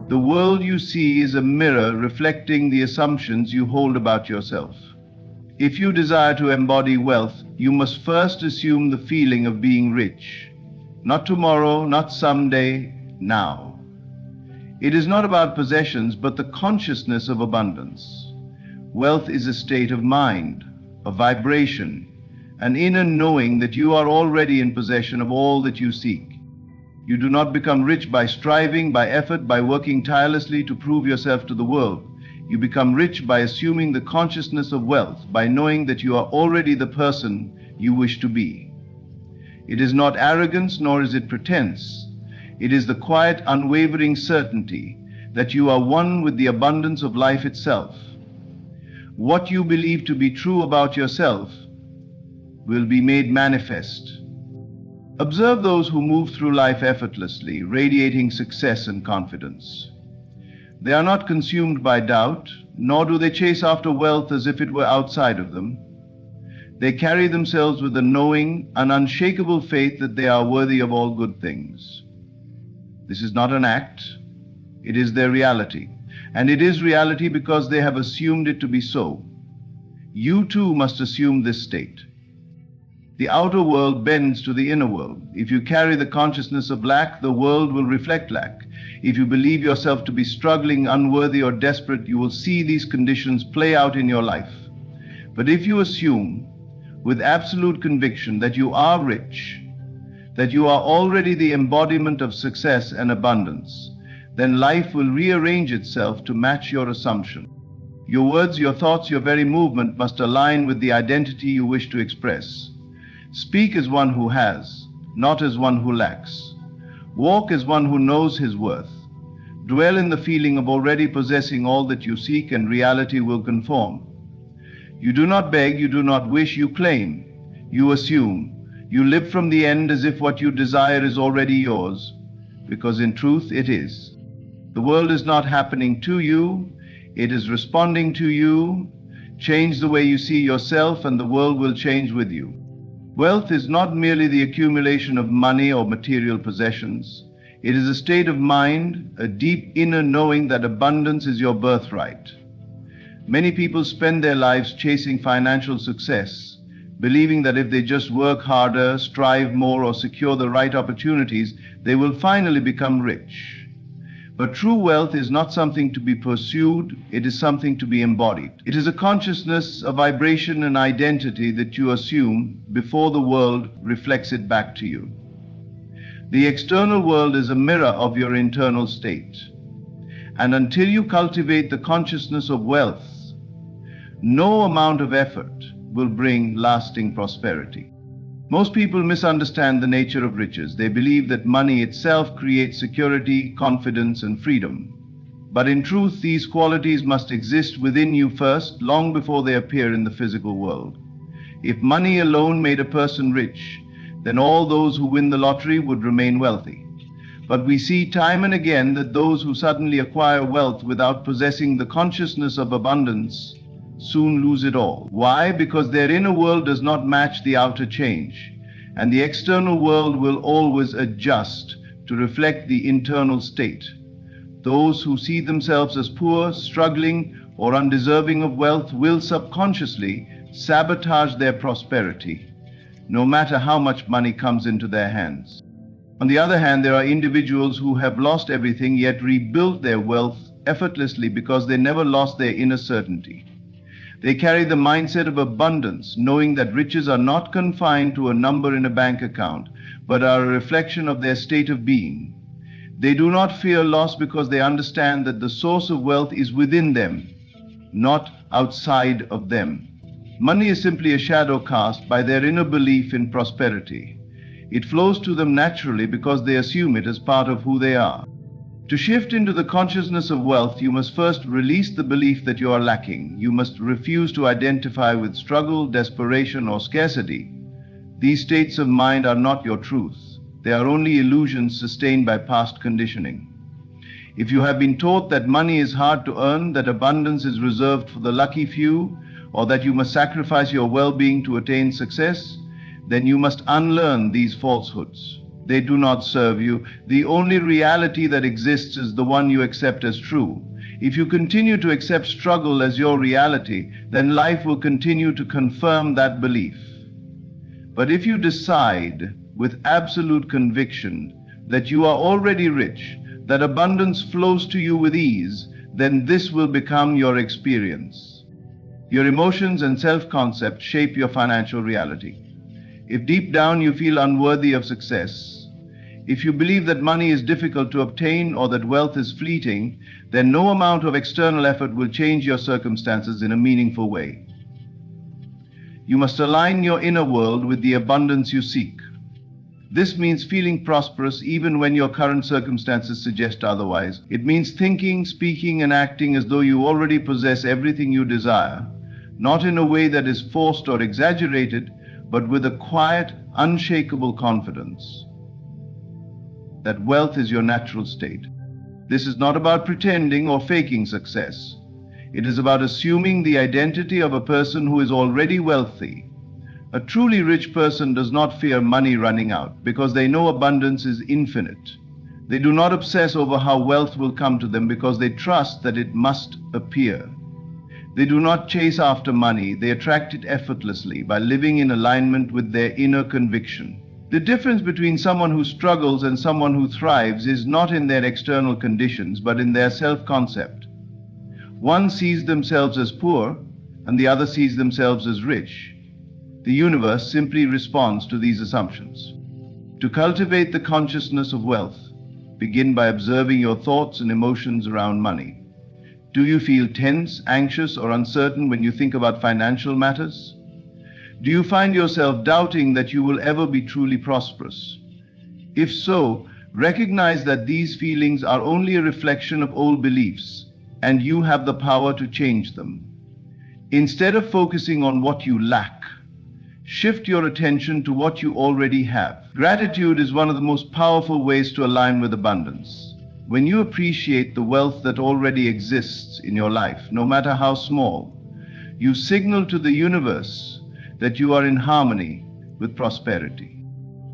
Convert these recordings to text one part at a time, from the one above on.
The world you see is a mirror reflecting the assumptions you hold about yourself. If you desire to embody wealth, you must first assume the feeling of being rich. Not tomorrow, not someday, now. It is not about possessions, but the consciousness of abundance. Wealth is a state of mind, a vibration, an inner knowing that you are already in possession of all that you seek. You do not become rich by striving, by effort, by working tirelessly to prove yourself to the world. You become rich by assuming the consciousness of wealth, by knowing that you are already the person you wish to be. It is not arrogance, nor is it pretense. It is the quiet, unwavering certainty that you are one with the abundance of life itself. What you believe to be true about yourself will be made manifest. Observe those who move through life effortlessly, radiating success and confidence. They are not consumed by doubt, nor do they chase after wealth as if it were outside of them. They carry themselves with a knowing, an unshakable faith that they are worthy of all good things. This is not an act, it is their reality. And it is reality because they have assumed it to be so. You too must assume this state. The outer world bends to the inner world. If you carry the consciousness of lack, the world will reflect lack. If you believe yourself to be struggling, unworthy, or desperate, you will see these conditions play out in your life. But if you assume with absolute conviction that you are rich, that you are already the embodiment of success and abundance, then life will rearrange itself to match your assumption. Your words, your thoughts, your very movement must align with the identity you wish to express. Speak as one who has, not as one who lacks. Walk as one who knows his worth. Dwell in the feeling of already possessing all that you seek, and reality will conform. You do not beg, you do not wish, you claim, you assume. You live from the end as if what you desire is already yours, because in truth it is. The world is not happening to you, it is responding to you. Change the way you see yourself, and the world will change with you. Wealth is not merely the accumulation of money or material possessions. It is a state of mind, a deep inner knowing that abundance is your birthright. Many people spend their lives chasing financial success, believing that if they just work harder, strive more, or secure the right opportunities, they will finally become rich. But true wealth is not something to be pursued, it is something to be embodied. It is a consciousness, a vibration, an identity that you assume before the world reflects it back to you. The external world is a mirror of your internal state. And until you cultivate the consciousness of wealth, no amount of effort will bring lasting prosperity. Most people misunderstand the nature of riches. They believe that money itself creates security, confidence, and freedom. But in truth, these qualities must exist within you first, long before they appear in the physical world. If money alone made a person rich, then all those who win the lottery would remain wealthy. But we see time and again that those who suddenly acquire wealth without possessing the consciousness of abundance soon lose it all. Why? Because their inner world does not match the outer change, and the external world will always adjust to reflect the internal state. Those who see themselves as poor, struggling, or undeserving of wealth will subconsciously sabotage their prosperity, no matter how much money comes into their hands. On the other hand, there are individuals who have lost everything yet rebuilt their wealth effortlessly because they never lost their inner certainty. They carry the mindset of abundance, knowing that riches are not confined to a number in a bank account, but are a reflection of their state of being. They do not fear loss because they understand that the source of wealth is within them, not outside of them. Money is simply a shadow cast by their inner belief in prosperity. It flows to them naturally because they assume it as part of who they are. To shift into the consciousness of wealth, you must first release the belief that you are lacking. You must refuse to identify with struggle, desperation, or scarcity. These states of mind are not your truth. They are only illusions sustained by past conditioning. If you have been taught that money is hard to earn, that abundance is reserved for the lucky few, or that you must sacrifice your well-being to attain success, then you must unlearn these falsehoods. They do not serve you. The only reality that exists is the one you accept as true. If you continue to accept struggle as your reality, then life will continue to confirm that belief. But if you decide with absolute conviction that you are already rich, that abundance flows to you with ease, then this will become your experience. Your emotions and self-concept shape your financial reality. If deep down you feel unworthy of success, if you believe that money is difficult to obtain or that wealth is fleeting, then no amount of external effort will change your circumstances in a meaningful way. You must align your inner world with the abundance you seek. This means feeling prosperous even when your current circumstances suggest otherwise. It means thinking, speaking, and acting as though you already possess everything you desire, not in a way that is forced or exaggerated, but with a quiet, unshakable confidence that wealth is your natural state. This is not about pretending or faking success. It is about assuming the identity of a person who is already wealthy. A truly rich person does not fear money running out because they know abundance is infinite. They do not obsess over how wealth will come to them because they trust that it must appear. They do not chase after money, they attract it effortlessly by living in alignment with their inner conviction. The difference between someone who struggles and someone who thrives is not in their external conditions, but in their self-concept. One sees themselves as poor, and the other sees themselves as rich. The universe simply responds to these assumptions. To cultivate the consciousness of wealth, begin by observing your thoughts and emotions around money. Do you feel tense, anxious, or uncertain when you think about financial matters? Do you find yourself doubting that you will ever be truly prosperous? If so, recognize that these feelings are only a reflection of old beliefs, and you have the power to change them. Instead of focusing on what you lack, shift your attention to what you already have. Gratitude is one of the most powerful ways to align with abundance. When you appreciate the wealth that already exists in your life, no matter how small, you signal to the universe that you are in harmony with prosperity.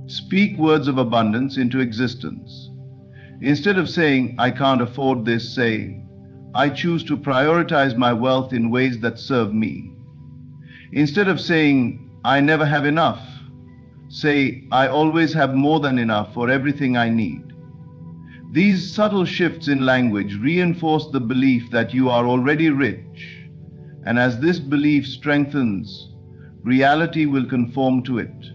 Speak words of abundance into existence. Instead of saying, "I can't afford this," say, "I choose to prioritize my wealth in ways that serve me." Instead of saying, "I never have enough," say, "I always have more than enough for everything I need." These subtle shifts in language reinforce the belief that you are already rich, and as this belief strengthens, reality will conform to it.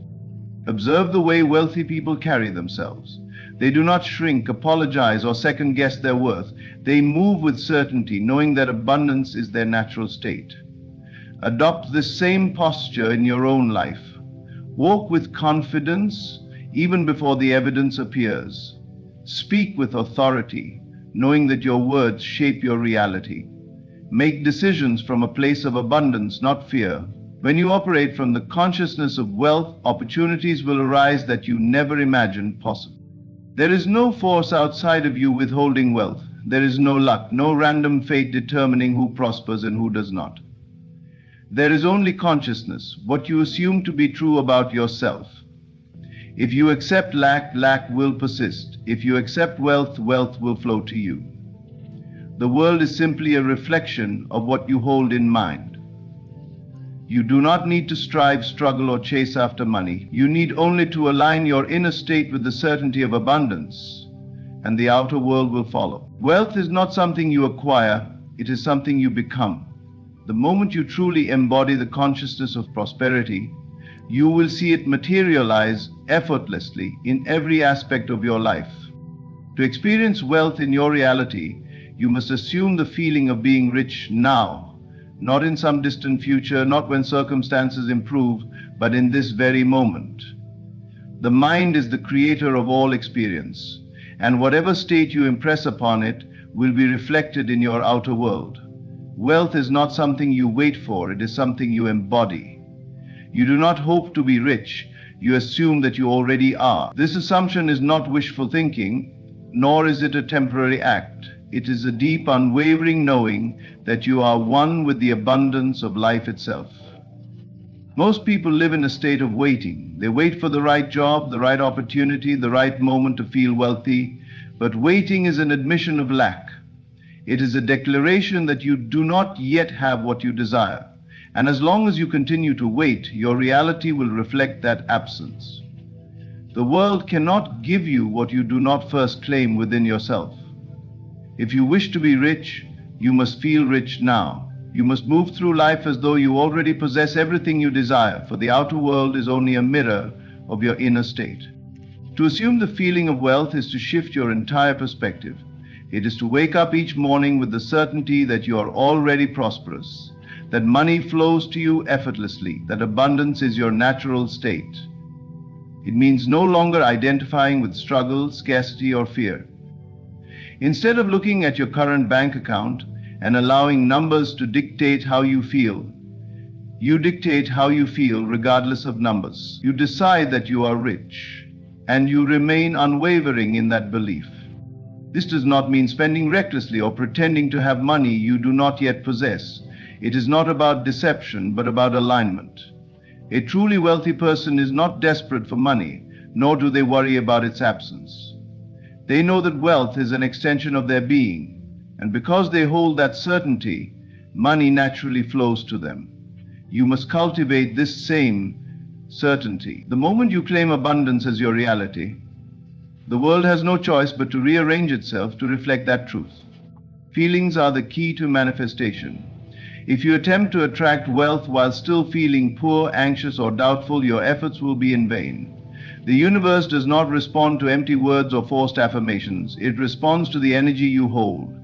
Observe the way wealthy people carry themselves. They do not shrink, apologize, or second-guess their worth. They move with certainty, knowing that abundance is their natural state. Adopt this same posture in your own life. Walk with confidence even before the evidence appears. Speak with authority, knowing that your words shape your reality. Make decisions from a place of abundance, not fear. When you operate from the consciousness of wealth, opportunities will arise that you never imagined possible. There is no force outside of you withholding wealth. There is no luck, no random fate determining who prospers and who does not. There is only consciousness, what you assume to be true about yourself. If you accept lack, lack will persist. If you accept wealth, wealth will flow to you. The world is simply a reflection of what you hold in mind. You do not need to strive, struggle, or chase after money. You need only to align your inner state with the certainty of abundance, and the outer world will follow. Wealth is not something you acquire, it is something you become. The moment you truly embody the consciousness of prosperity, you will see it materialize effortlessly in every aspect of your life. To experience wealth in your reality, you must assume the feeling of being rich now. Not in some distant future, not when circumstances improve, but in this very moment. The mind is the creator of all experience, and whatever state you impress upon it will be reflected in your outer world. Wealth is not something you wait for, it is something you embody. You do not hope to be rich, you assume that you already are. This assumption is not wishful thinking, nor is it a temporary act. It is a deep, unwavering knowing that you are one with the abundance of life itself. Most people live in a state of waiting. They wait for the right job, the right opportunity, the right moment to feel wealthy. But waiting is an admission of lack. It is a declaration that you do not yet have what you desire. And as long as you continue to wait, your reality will reflect that absence. The world cannot give you what you do not first claim within yourself. If you wish to be rich, you must feel rich now. You must move through life as though you already possess everything you desire, for the outer world is only a mirror of your inner state. To assume the feeling of wealth is to shift your entire perspective. It is to wake up each morning with the certainty that you are already prosperous, that money flows to you effortlessly, that abundance is your natural state. It means no longer identifying with struggle, scarcity, or fear. Instead of looking at your current bank account and allowing numbers to dictate how you feel, you dictate how you feel regardless of numbers. You decide that you are rich, and you remain unwavering in that belief. This does not mean spending recklessly or pretending to have money you do not yet possess. It is not about deception, but about alignment. A truly wealthy person is not desperate for money, nor do they worry about its absence. They know that wealth is an extension of their being, and because they hold that certainty, money naturally flows to them. You must cultivate this same certainty. The moment you claim abundance as your reality, the world has no choice but to rearrange itself to reflect that truth. Feelings are the key to manifestation. If you attempt to attract wealth while still feeling poor, anxious, or doubtful, your efforts will be in vain. The universe does not respond to empty words or forced affirmations. It responds to the energy you hold.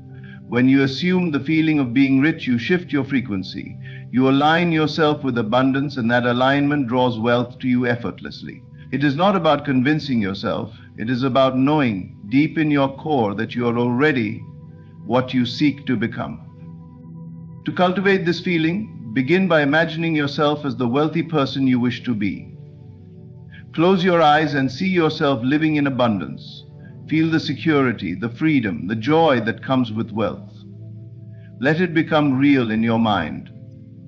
When you assume the feeling of being rich, you shift your frequency. You align yourself with abundance, and that alignment draws wealth to you effortlessly. It is not about convincing yourself. It is about knowing deep in your core that you are already what you seek to become. To cultivate this feeling, begin by imagining yourself as the wealthy person you wish to be. Close your eyes and see yourself living in abundance. Feel the security, the freedom, the joy that comes with wealth. Let it become real in your mind.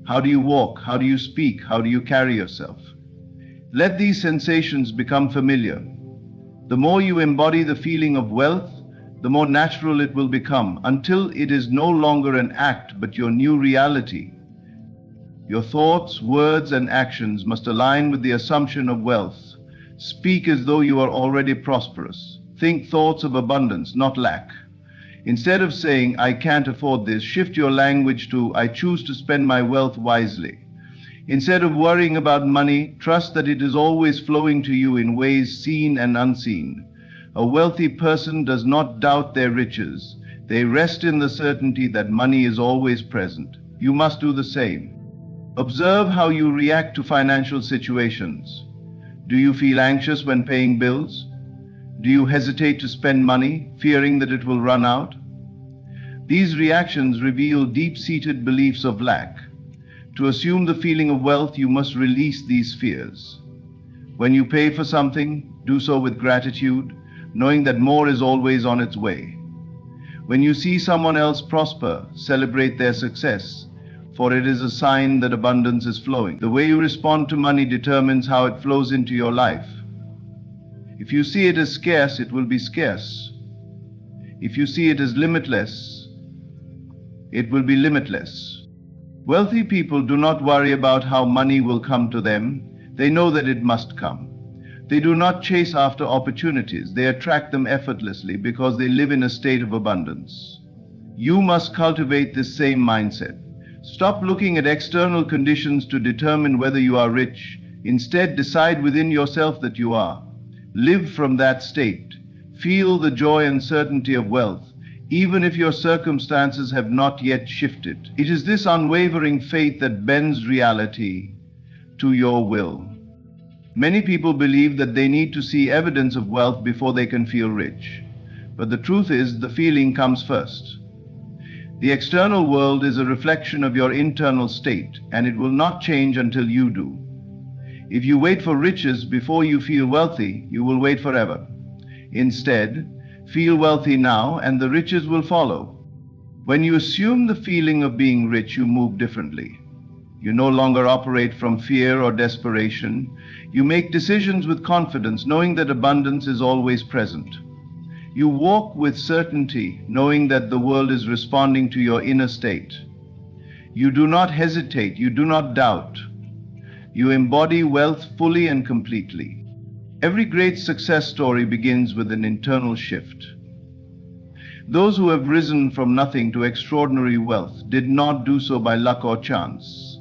How do you walk? How do you speak? How do you carry yourself? Let these sensations become familiar. The more you embody the feeling of wealth, the more natural it will become, until it is no longer an act but your new reality. Your thoughts, words, and actions must align with the assumption of wealth. Speak as though you are already prosperous. Think thoughts of abundance, not lack. Instead of saying, "I can't afford this," shift your language to, "I choose to spend my wealth wisely." Instead of worrying about money, trust that it is always flowing to you in ways seen and unseen. A wealthy person does not doubt their riches. They rest in the certainty that money is always present. You must do the same. Observe how you react to financial situations. Do you feel anxious when paying bills? Do you hesitate to spend money, fearing that it will run out? These reactions reveal deep-seated beliefs of lack. To assume the feeling of wealth, you must release these fears. When you pay for something, do so with gratitude, knowing that more is always on its way. When you see someone else prosper, celebrate their success, for it is a sign that abundance is flowing. The way you respond to money determines how it flows into your life. If you see it as scarce, it will be scarce. If you see it as limitless, it will be limitless. Wealthy people do not worry about how money will come to them. They know that it must come. They do not chase after opportunities. They attract them effortlessly because they live in a state of abundance. You must cultivate this same mindset. Stop looking at external conditions to determine whether you are rich. Instead, decide within yourself that you are. Live from that state. Feel the joy and certainty of wealth, even if your circumstances have not yet shifted. It is this unwavering faith that bends reality to your will. Many people believe that they need to see evidence of wealth before they can feel rich. But the truth is, the feeling comes first. The external world is a reflection of your internal state, and it will not change until you do. If you wait for riches before you feel wealthy, you will wait forever. Instead, feel wealthy now, and the riches will follow. When you assume the feeling of being rich, you move differently. You no longer operate from fear or desperation. You make decisions with confidence, knowing that abundance is always present. You walk with certainty, knowing that the world is responding to your inner state. You do not hesitate, you do not doubt. You embody wealth fully and completely. Every great success story begins with an internal shift. Those who have risen from nothing to extraordinary wealth did not do so by luck or chance.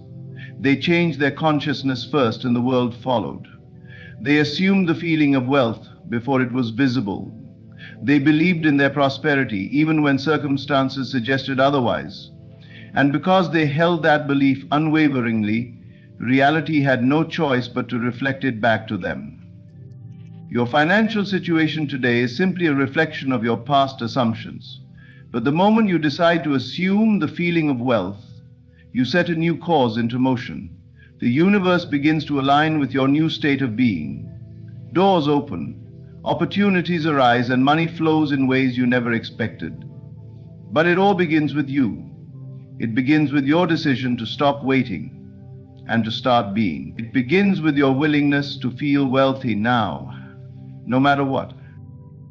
They changed their consciousness first and the world followed. They assumed the feeling of wealth before it was visible. They believed in their prosperity even when circumstances suggested otherwise. And because they held that belief unwaveringly, reality had no choice but to reflect it back to them. Your financial situation today is simply a reflection of your past assumptions. But the moment you decide to assume the feeling of wealth, you set a new cause into motion. The universe begins to align with your new state of being. Doors open, opportunities arise, and money flows in ways you never expected. But it all begins with you. It begins with your decision to stop waiting and to start being. It begins with your willingness to feel wealthy now, no matter what.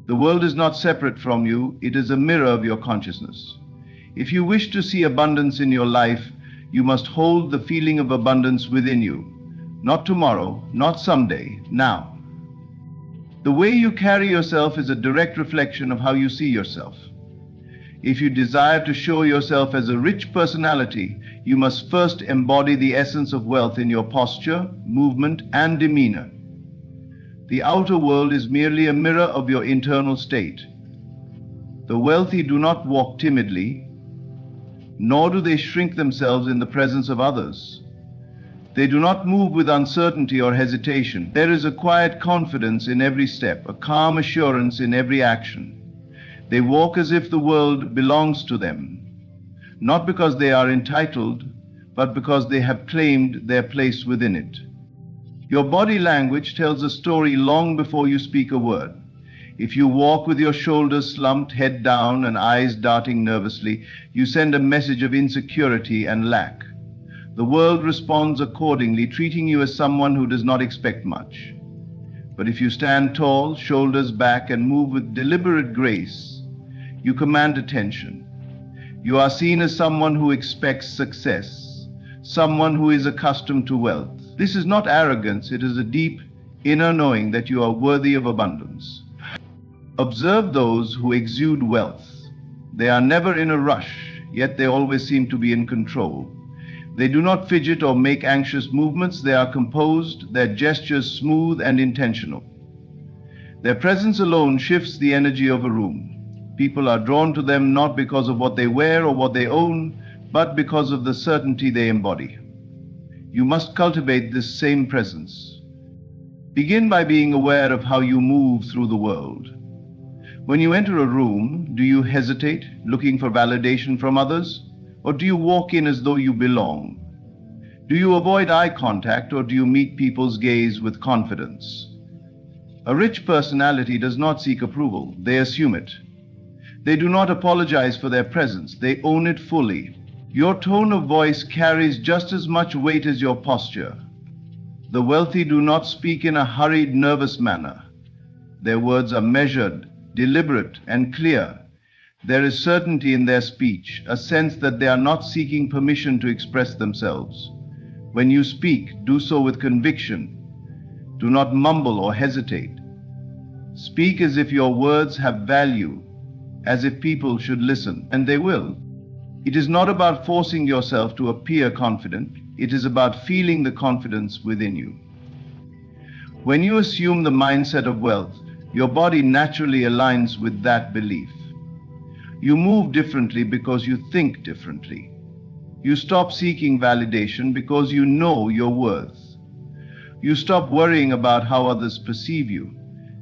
The world is not separate from you, it is a mirror of your consciousness. If you wish to see abundance in your life, you must hold the feeling of abundance within you. Not tomorrow, not someday, now. The way you carry yourself is a direct reflection of how you see yourself. If you desire to show yourself as a rich personality, you must first embody the essence of wealth in your posture, movement, and demeanor. The outer world is merely a mirror of your internal state. The wealthy do not walk timidly, nor do they shrink themselves in the presence of others. They do not move with uncertainty or hesitation. There is a quiet confidence in every step, a calm assurance in every action. They walk as if the world belongs to them, not because they are entitled, but because they have claimed their place within it. Your body language tells a story long before you speak a word. If you walk with your shoulders slumped, head down, and eyes darting nervously, you send a message of insecurity and lack. The world responds accordingly, treating you as someone who does not expect much. But if you stand tall, shoulders back, and move with deliberate grace, you command attention. You are seen as someone who expects success, someone who is accustomed to wealth. This is not arrogance, it is a deep inner knowing that you are worthy of abundance. Observe those who exude wealth. They are never in a rush, yet they always seem to be in control. They do not fidget or make anxious movements. They are composed, their gestures smooth and intentional. Their presence alone shifts the energy of a room. People are drawn to them not because of what they wear or what they own, but because of the certainty they embody. You must cultivate this same presence. Begin by being aware of how you move through the world. When you enter a room, do you hesitate, looking for validation from others? Or do you walk in as though you belong? Do you avoid eye contact, or do you meet people's gaze with confidence? A rich personality does not seek approval, they assume it. They do not apologize for their presence, they own it fully. Your tone of voice carries just as much weight as your posture. The wealthy do not speak in a hurried, nervous manner. Their words are measured, deliberate, and clear. There is certainty in their speech, a sense that they are not seeking permission to express themselves. When you speak, do so with conviction. Do not mumble or hesitate. Speak as if your words have value, as if people should listen, and they will. It is not about forcing yourself to appear confident. It is about feeling the confidence within you. When you assume the mindset of wealth, your body naturally aligns with that belief. You move differently because you think differently. You stop seeking validation because you know your worth. You stop worrying about how others perceive you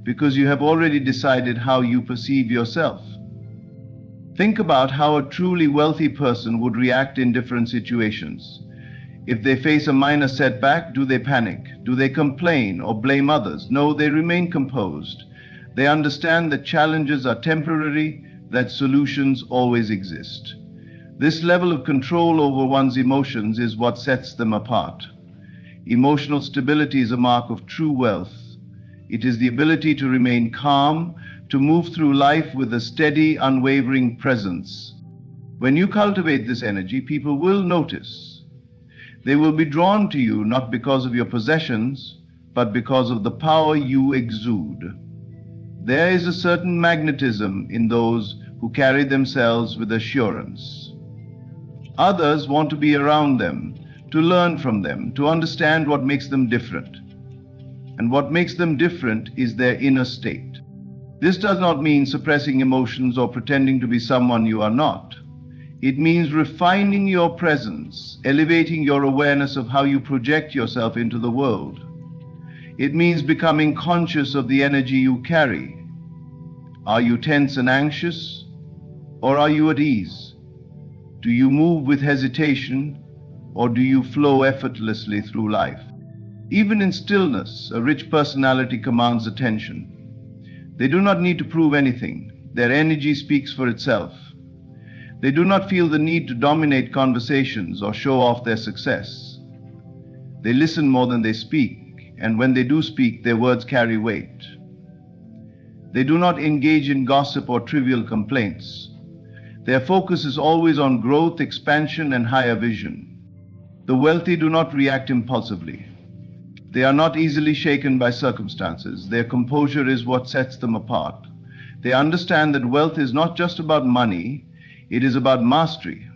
because you have already decided how you perceive yourself. Think about how a truly wealthy person would react in different situations. If they face a minor setback, do they panic? Do they complain or blame others? No, they remain composed. They understand that challenges are temporary, that solutions always exist. This level of control over one's emotions is what sets them apart. Emotional stability is a mark of true wealth. It is the ability to remain calm, to move through life with a steady, unwavering presence. When you cultivate this energy, people will notice. They will be drawn to you not because of your possessions, but because of the power you exude. There is a certain magnetism in those who carry themselves with assurance. Others want to be around them, to learn from them, to understand what makes them different. And what makes them different is their inner state. This does not mean suppressing emotions or pretending to be someone you are not. It means refining your presence, elevating your awareness of how you project yourself into the world. It means becoming conscious of the energy you carry. Are you tense and anxious, or are you at ease? Do you move with hesitation, or do you flow effortlessly through life? Even in stillness, a rich personality commands attention. They do not need to prove anything. Their energy speaks for itself. They do not feel the need to dominate conversations or show off their success. They listen more than they speak, and when they do speak, their words carry weight. They do not engage in gossip or trivial complaints. Their focus is always on growth, expansion, and higher vision. The wealthy do not react impulsively. They are not easily shaken by circumstances. Their composure is what sets them apart. They understand that wealth is not just about money, it is about mastery.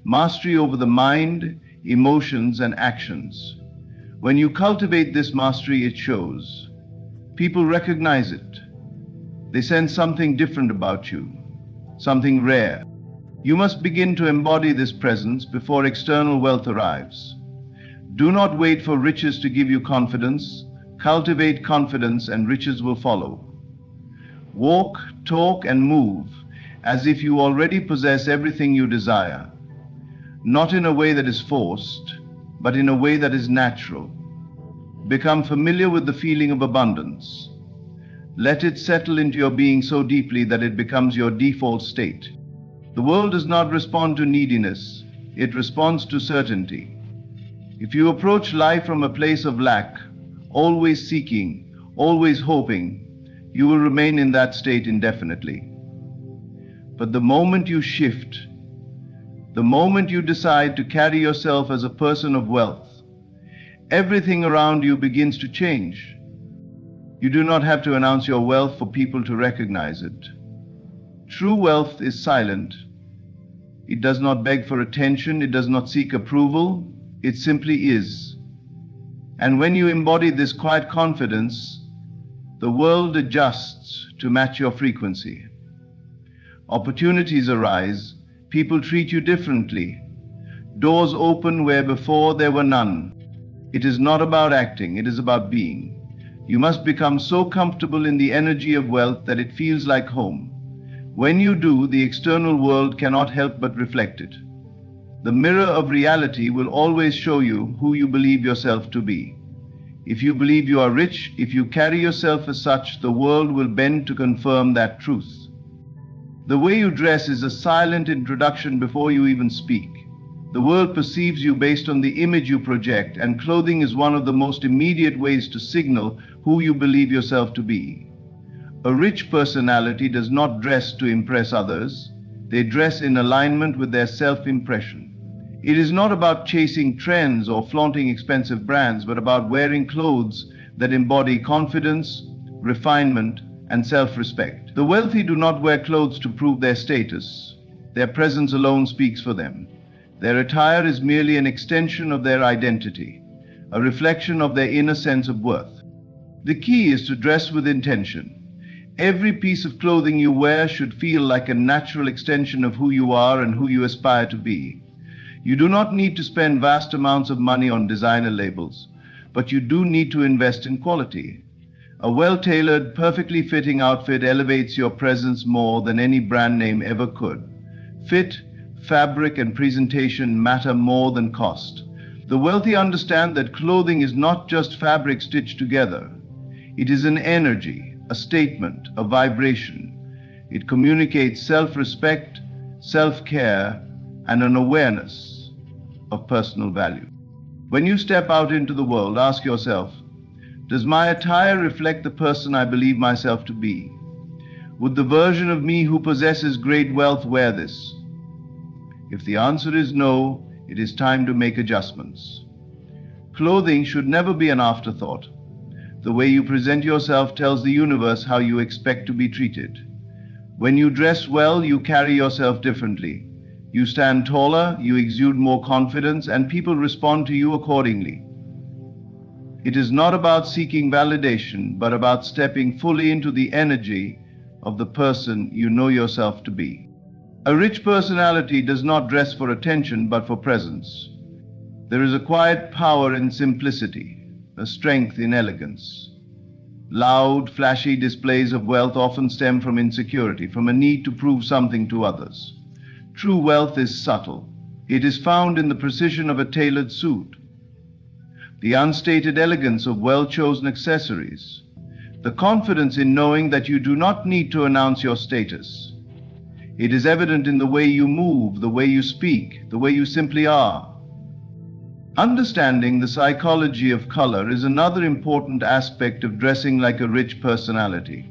Mastery over the mind, emotions, and actions. When you cultivate this mastery, it shows. People recognize it. They sense something different about you, something rare. You must begin to embody this presence before external wealth arrives. Do not wait for riches to give you confidence. Cultivate confidence and riches will follow. Walk, talk, and move as if you already possess everything you desire. Not in a way that is forced, but in a way that is natural. Become familiar with the feeling of abundance. Let it settle into your being so deeply that it becomes your default state. The world does not respond to neediness, it responds to certainty. If you approach life from a place of lack, always seeking, always hoping, you will remain in that state indefinitely. But the moment you shift, the moment you decide to carry yourself as a person of wealth, everything around you begins to change. You do not have to announce your wealth for people to recognize it. True wealth is silent. It does not beg for attention, it does not seek approval, it simply is. And when you embody this quiet confidence, the world adjusts to match your frequency. Opportunities arise, people treat you differently. Doors open where before there were none. It is not about acting, it is about being. You must become so comfortable in the energy of wealth that it feels like home. When you do, the external world cannot help but reflect it. The mirror of reality will always show you who you believe yourself to be. If you believe you are rich, if you carry yourself as such, the world will bend to confirm that truth. The way you dress is a silent introduction before you even speak. The world perceives you based on the image you project, and clothing is one of the most immediate ways to signal who you believe yourself to be. A rich personality does not dress to impress others. They dress in alignment with their self-impression. It is not about chasing trends or flaunting expensive brands, but about wearing clothes that embody confidence, refinement, and self-respect. The wealthy do not wear clothes to prove their status. Their presence alone speaks for them. Their attire is merely an extension of their identity, a reflection of their inner sense of worth. The key is to dress with intention. Every piece of clothing you wear should feel like a natural extension of who you are and who you aspire to be. You do not need to spend vast amounts of money on designer labels, but you do need to invest in quality. A well-tailored, perfectly fitting outfit elevates your presence more than any brand name ever could. Fit, fabric, and presentation matter more than cost. The wealthy understand that clothing is not just fabric stitched together. It is an energy, a statement, a vibration. It communicates self-respect, self-care, and an awareness of personal value. When you step out into the world, ask yourself, does my attire reflect the person I believe myself to be? Would the version of me who possesses great wealth wear this? If the answer is no, it is time to make adjustments. Clothing should never be an afterthought. The way you present yourself tells the universe how you expect to be treated. When you dress well, you carry yourself differently. You stand taller, you exude more confidence, and people respond to you accordingly. It is not about seeking validation, but about stepping fully into the energy of the person you know yourself to be. A rich personality does not dress for attention, but for presence. There is a quiet power in simplicity, a strength in elegance. Loud, flashy displays of wealth often stem from insecurity, from a need to prove something to others. True wealth is subtle. It is found in the precision of a tailored suit, the unstated elegance of well-chosen accessories, the confidence in knowing that you do not need to announce your status. It is evident in the way you move, the way you speak, the way you simply are. Understanding the psychology of color is another important aspect of dressing like a rich personality.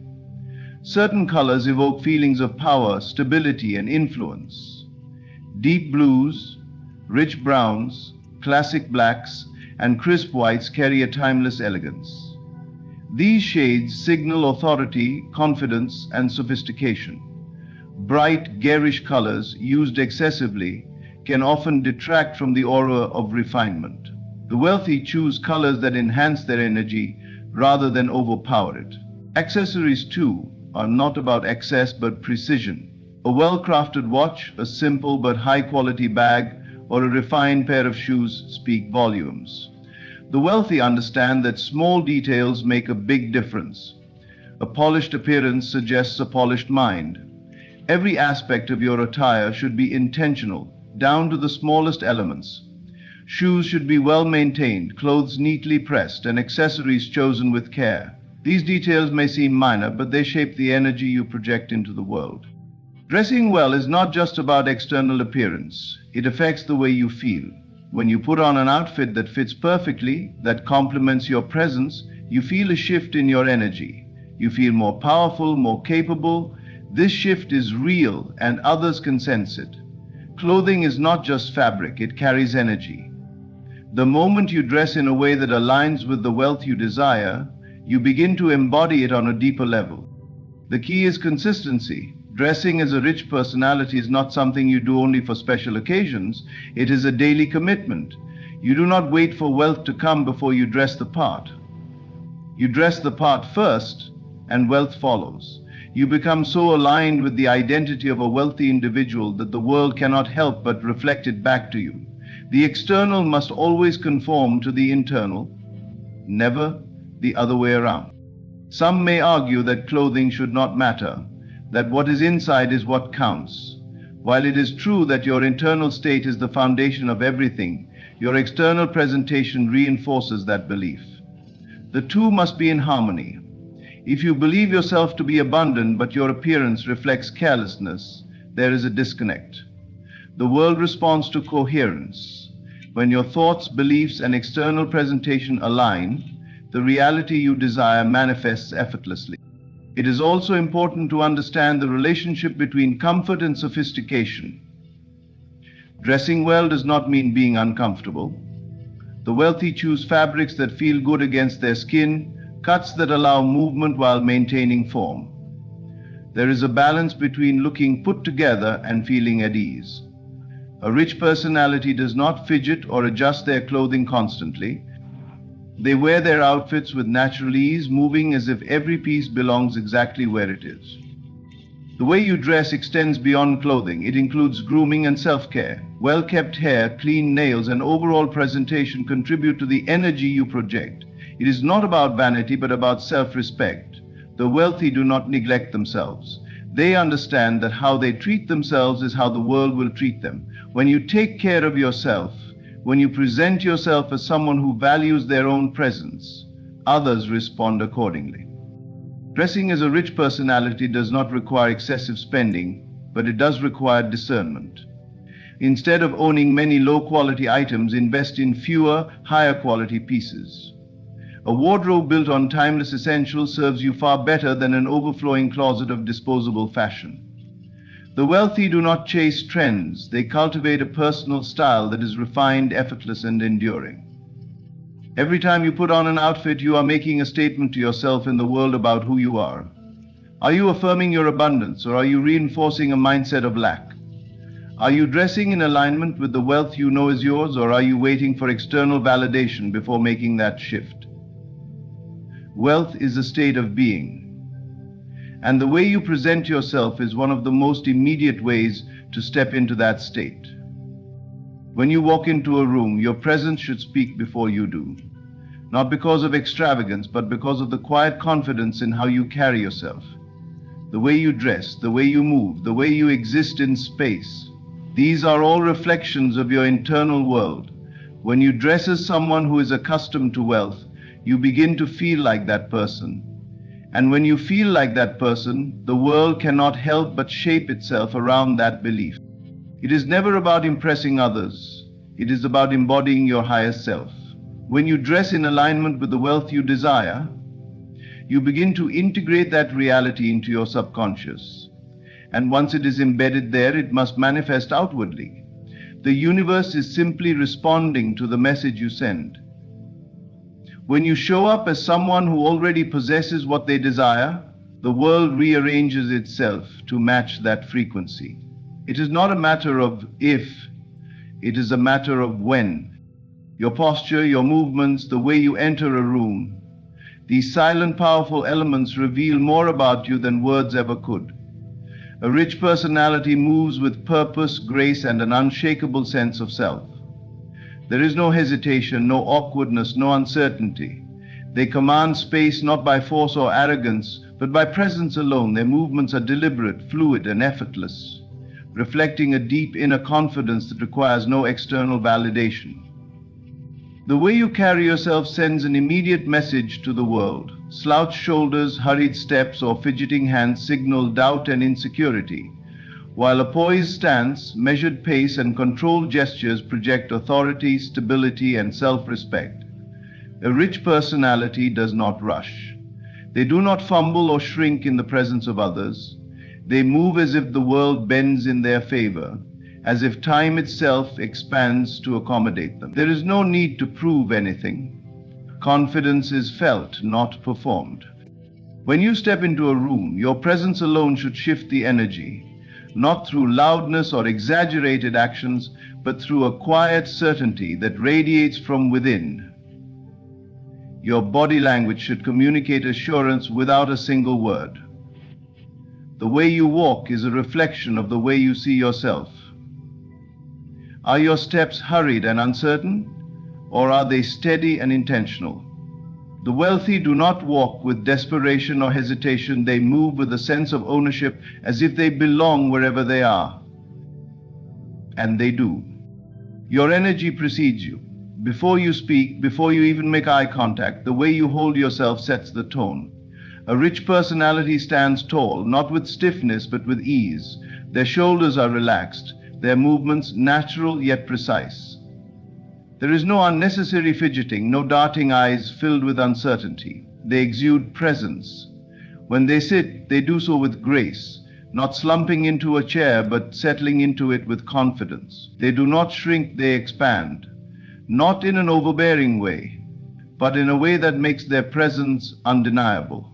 Certain colors evoke feelings of power, stability, and influence. Deep blues, rich browns, classic blacks, and crisp whites carry a timeless elegance. These shades signal authority, confidence, and sophistication. Bright, garish colors used excessively can often detract from the aura of refinement. The wealthy choose colors that enhance their energy rather than overpower it. Accessories, too, are not about excess but precision. A well-crafted watch, a simple but high-quality bag, or a refined pair of shoes speak volumes. The wealthy understand that small details make a big difference. A polished appearance suggests a polished mind. Every aspect of your attire should be intentional, down to the smallest elements. Shoes should be well maintained, clothes neatly pressed, and accessories chosen with care. These details may seem minor, but they shape the energy you project into the world. Dressing well is not just about external appearance. It affects the way you feel. When you put on an outfit that fits perfectly, that complements your presence, you feel a shift in your energy. You feel more powerful, more capable. This shift is real, and others can sense it. Clothing is not just fabric, it carries energy. The moment you dress in a way that aligns with the wealth you desire, you begin to embody it on a deeper level. The key is consistency. Dressing as a rich personality is not something you do only for special occasions. It is a daily commitment. You do not wait for wealth to come before you dress the part. You dress the part first, and wealth follows. You become so aligned with the identity of a wealthy individual that the world cannot help but reflect it back to you. The external must always conform to the internal, never the other way around. Some may argue that clothing should not matter, that what is inside is what counts. While it is true that your internal state is the foundation of everything, your external presentation reinforces that belief. The two must be in harmony. If you believe yourself to be abundant but your appearance reflects carelessness, there is a disconnect. The world responds to coherence. When your thoughts, beliefs, and external presentation align, the reality you desire manifests effortlessly. It is also important to understand the relationship between comfort and sophistication. Dressing well does not mean being uncomfortable. The wealthy choose fabrics that feel good against their skin, cuts that allow movement while maintaining form. There is a balance between looking put together and feeling at ease. A rich personality does not fidget or adjust their clothing constantly. They wear their outfits with natural ease, moving as if every piece belongs exactly where it is. The way you dress extends beyond clothing. It includes grooming and self-care. Well-kept hair, clean nails, and overall presentation contribute to the energy you project. It is not about vanity, but about self-respect. The wealthy do not neglect themselves. They understand that how they treat themselves is how the world will treat them. When you take care of yourself, when you present yourself as someone who values their own presence, others respond accordingly. Dressing as a rich personality does not require excessive spending, but it does require discernment. Instead of owning many low-quality items, invest in fewer, higher-quality pieces. A wardrobe built on timeless essentials serves you far better than an overflowing closet of disposable fashion. The wealthy do not chase trends. They cultivate a personal style that is refined, effortless, and enduring. Every time you put on an outfit, you are making a statement to yourself in the world about who you are. Are you affirming your abundance, or are you reinforcing a mindset of lack? Are you dressing in alignment with the wealth you know is yours, or are you waiting for external validation before making that shift? Wealth is a state of being, and the way you present yourself is one of the most immediate ways to step into that state. When you walk into a room, your presence should speak before you do, not because of extravagance, but because of the quiet confidence in how you carry yourself. The way you dress, the way you move, the way you exist in space. These are all reflections of your internal world. When you dress as someone who is accustomed to wealth, you begin to feel like that person. And when you feel like that person, the world cannot help but shape itself around that belief. It is never about impressing others. It is about embodying your highest self. When you dress in alignment with the wealth you desire, you begin to integrate that reality into your subconscious. And once it is embedded there, it must manifest outwardly. The universe is simply responding to the message you send. When you show up as someone who already possesses what they desire, the world rearranges itself to match that frequency. It is not a matter of if, it is a matter of when. Your posture, your movements, the way you enter a room, these silent, powerful elements reveal more about you than words ever could. A rich personality moves with purpose, grace, and an unshakable sense of self. There is no hesitation, no awkwardness, no uncertainty. They command space not by force or arrogance, but by presence alone. Their movements are deliberate, fluid, and effortless, reflecting a deep inner confidence that requires no external validation. The way you carry yourself sends an immediate message to the world. Slouched shoulders, hurried steps, or fidgeting hands signal doubt and insecurity, while a poised stance, measured pace, and controlled gestures project authority, stability, and self-respect. A rich personality does not rush. They do not fumble or shrink in the presence of others. They move as if the world bends in their favor, as if time itself expands to accommodate them. There is no need to prove anything. Confidence is felt, not performed. When you step into a room, your presence alone should shift the energy, not through loudness or exaggerated actions, but through a quiet certainty that radiates from within. Your body language should communicate assurance without a single word. The way you walk is a reflection of the way you see yourself. Are your steps hurried and uncertain, or are they steady and intentional? The wealthy do not walk with desperation or hesitation. They move with a sense of ownership, as if they belong wherever they are. And they do. Your energy precedes you. Before you speak, before you even make eye contact, the way you hold yourself sets the tone. A rich personality stands tall, not with stiffness, but with ease. Their shoulders are relaxed, their movements natural yet precise. There is no unnecessary fidgeting, no darting eyes filled with uncertainty. They exude presence. When they sit, they do so with grace, not slumping into a chair, but settling into it with confidence. They do not shrink, they expand, not in an overbearing way, but in a way that makes their presence undeniable.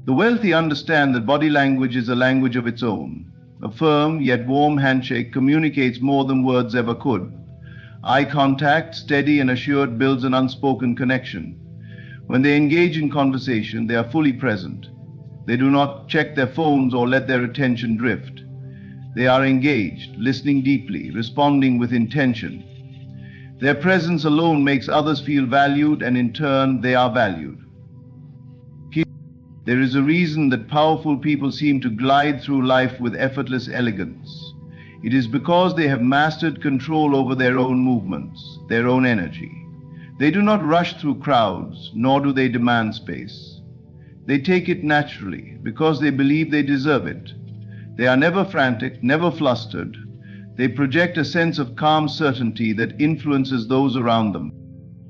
The wealthy understand that body language is a language of its own. A firm yet warm handshake communicates more than words ever could. Eye contact, steady and assured, builds an unspoken connection. When they engage in conversation, they are fully present. They do not check their phones or let their attention drift. They are engaged, listening deeply, responding with intention. Their presence alone makes others feel valued, and in turn, they are valued. There is a reason that powerful people seem to glide through life with effortless elegance. It is because they have mastered control over their own movements, their own energy. They do not rush through crowds, nor do they demand space. They take it naturally because they believe they deserve it. They are never frantic, never flustered. They project a sense of calm certainty that influences those around them.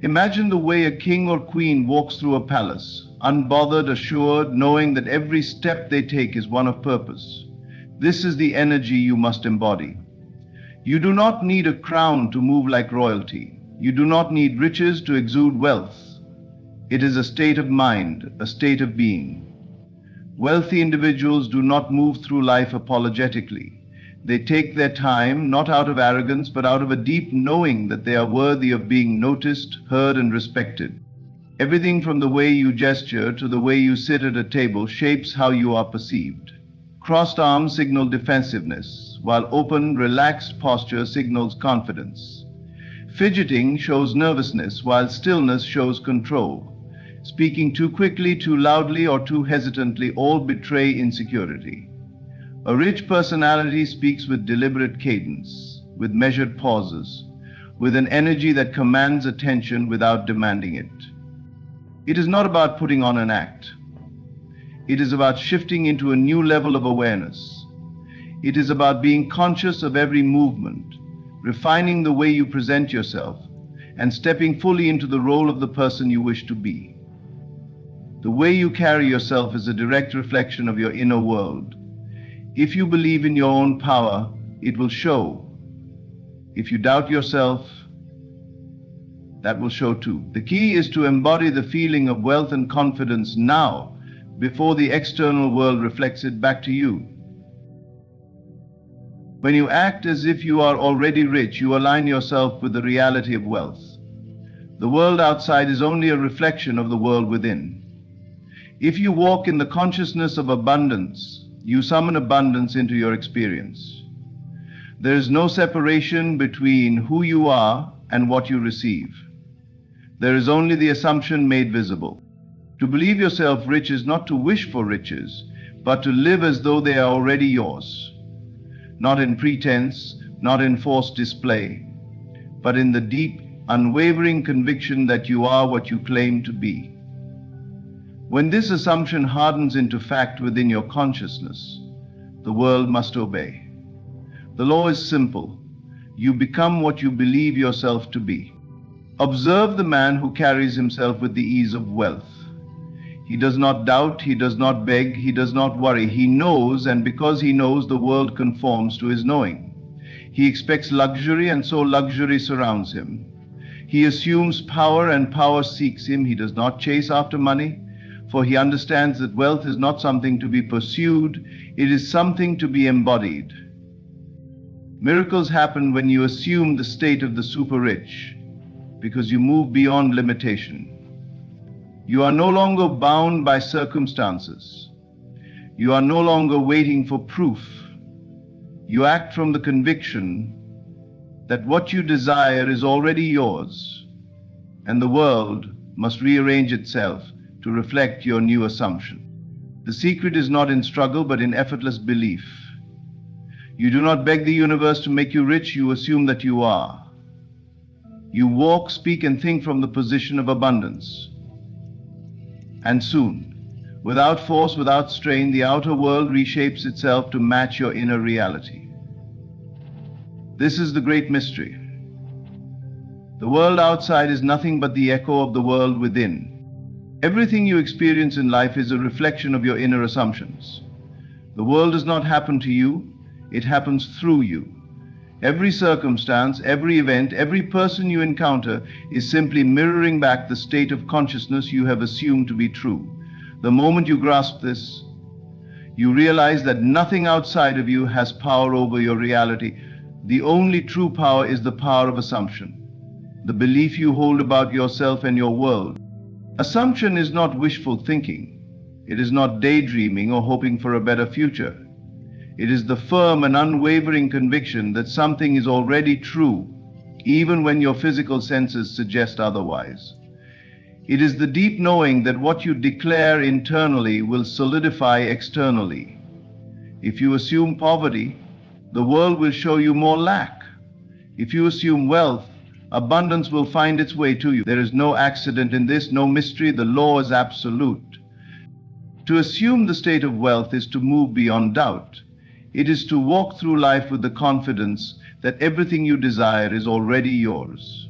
Imagine the way a king or queen walks through a palace, unbothered, assured, knowing that every step they take is one of purpose. This is the energy you must embody. You do not need a crown to move like royalty. You do not need riches to exude wealth. It is a state of mind, a state of being. Wealthy individuals do not move through life apologetically. They take their time, not out of arrogance, but out of a deep knowing that they are worthy of being noticed, heard, and respected. Everything from the way you gesture to the way you sit at a table shapes how you are perceived. Crossed arms signal defensiveness, while open, relaxed posture signals confidence. Fidgeting shows nervousness, while stillness shows control. Speaking too quickly, too loudly, or too hesitantly all betray insecurity. A rich personality speaks with deliberate cadence, with measured pauses, with an energy that commands attention without demanding it. It is not about putting on an act. It is about shifting into a new level of awareness. It is about being conscious of every movement, refining the way you present yourself, and stepping fully into the role of the person you wish to be. The way you carry yourself is a direct reflection of your inner world. If you believe in your own power, it will show. If you doubt yourself, that will show too. The key is to embody the feeling of wealth and confidence now, before the external world reflects it back to you. When you act as if you are already rich, you align yourself with the reality of wealth. The world outside is only a reflection of the world within. If you walk in the consciousness of abundance, you summon abundance into your experience. There is no separation between who you are and what you receive. There is only the assumption made visible. To believe yourself rich is not to wish for riches, but to live as though they are already yours. Not in pretense, not in forced display, but in the deep, unwavering conviction that you are what you claim to be. When this assumption hardens into fact within your consciousness, the world must obey. The law is simple. You become what you believe yourself to be. Observe the man who carries himself with the ease of wealth. He does not doubt, he does not beg, he does not worry. He knows, and because he knows, the world conforms to his knowing. He expects luxury, and so luxury surrounds him. He assumes power, and power seeks him. He does not chase after money, for he understands that wealth is not something to be pursued, it is something to be embodied. Miracles happen when you assume the state of the super rich, because you move beyond limitation. You are no longer bound by circumstances. You are no longer waiting for proof. You act from the conviction that what you desire is already yours, and the world must rearrange itself to reflect your new assumption. The secret is not in struggle, but in effortless belief. You do not beg the universe to make you rich, you assume that you are. You walk, speak, and think from the position of abundance. And soon, without force, without strain, the outer world reshapes itself to match your inner reality. This is the great mystery. The world outside is nothing but the echo of the world within. Everything you experience in life is a reflection of your inner assumptions. The world does not happen to you, it happens through you. Every circumstance, every event, every person you encounter is simply mirroring back the state of consciousness you have assumed to be true. The moment you grasp this, you realize that nothing outside of you has power over your reality. The only true power is the power of assumption, the belief you hold about yourself and your world. Assumption is not wishful thinking. It is not daydreaming or hoping for a better future. It is the firm and unwavering conviction that something is already true, even when your physical senses suggest otherwise. It is the deep knowing that what you declare internally will solidify externally. If you assume poverty, the world will show you more lack. If you assume wealth, abundance will find its way to you. There is no accident in this, no mystery. The law is absolute. To assume the state of wealth is to move beyond doubt. It is to walk through life with the confidence that everything you desire is already yours.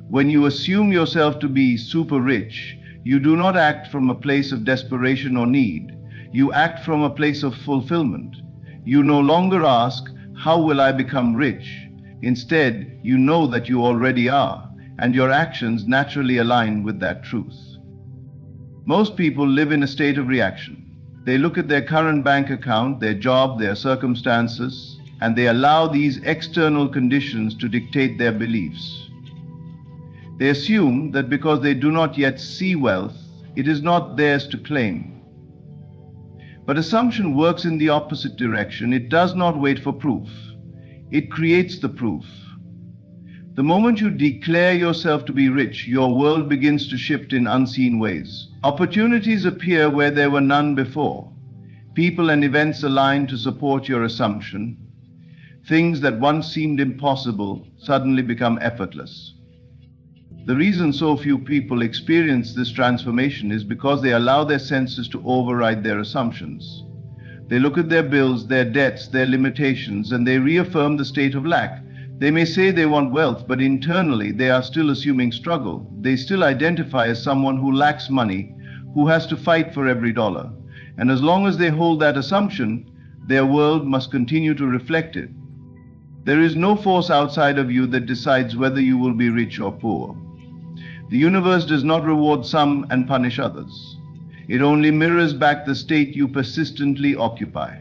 When you assume yourself to be super rich, you do not act from a place of desperation or need. You act from a place of fulfillment. You no longer ask, "How will I become rich?" Instead, you know that you already are, and your actions naturally align with that truth. Most people live in a state of reaction. They look at their current bank account, their job, their circumstances, and they allow these external conditions to dictate their beliefs. They assume that because they do not yet see wealth, it is not theirs to claim. But assumption works in the opposite direction. It does not wait for proof. It creates the proof. The moment you declare yourself to be rich, your world begins to shift in unseen ways. Opportunities appear where there were none before. People and events align to support your assumption. Things that once seemed impossible suddenly become effortless. The reason so few people experience this transformation is because they allow their senses to override their assumptions. They look at their bills, their debts, their limitations, and they reaffirm the state of lack. They may say they want wealth, but internally they are still assuming struggle. They still identify as someone who lacks money, who has to fight for every dollar. And as long as they hold that assumption, their world must continue to reflect it. There is no force outside of you that decides whether you will be rich or poor. The universe does not reward some and punish others. It only mirrors back the state you persistently occupy.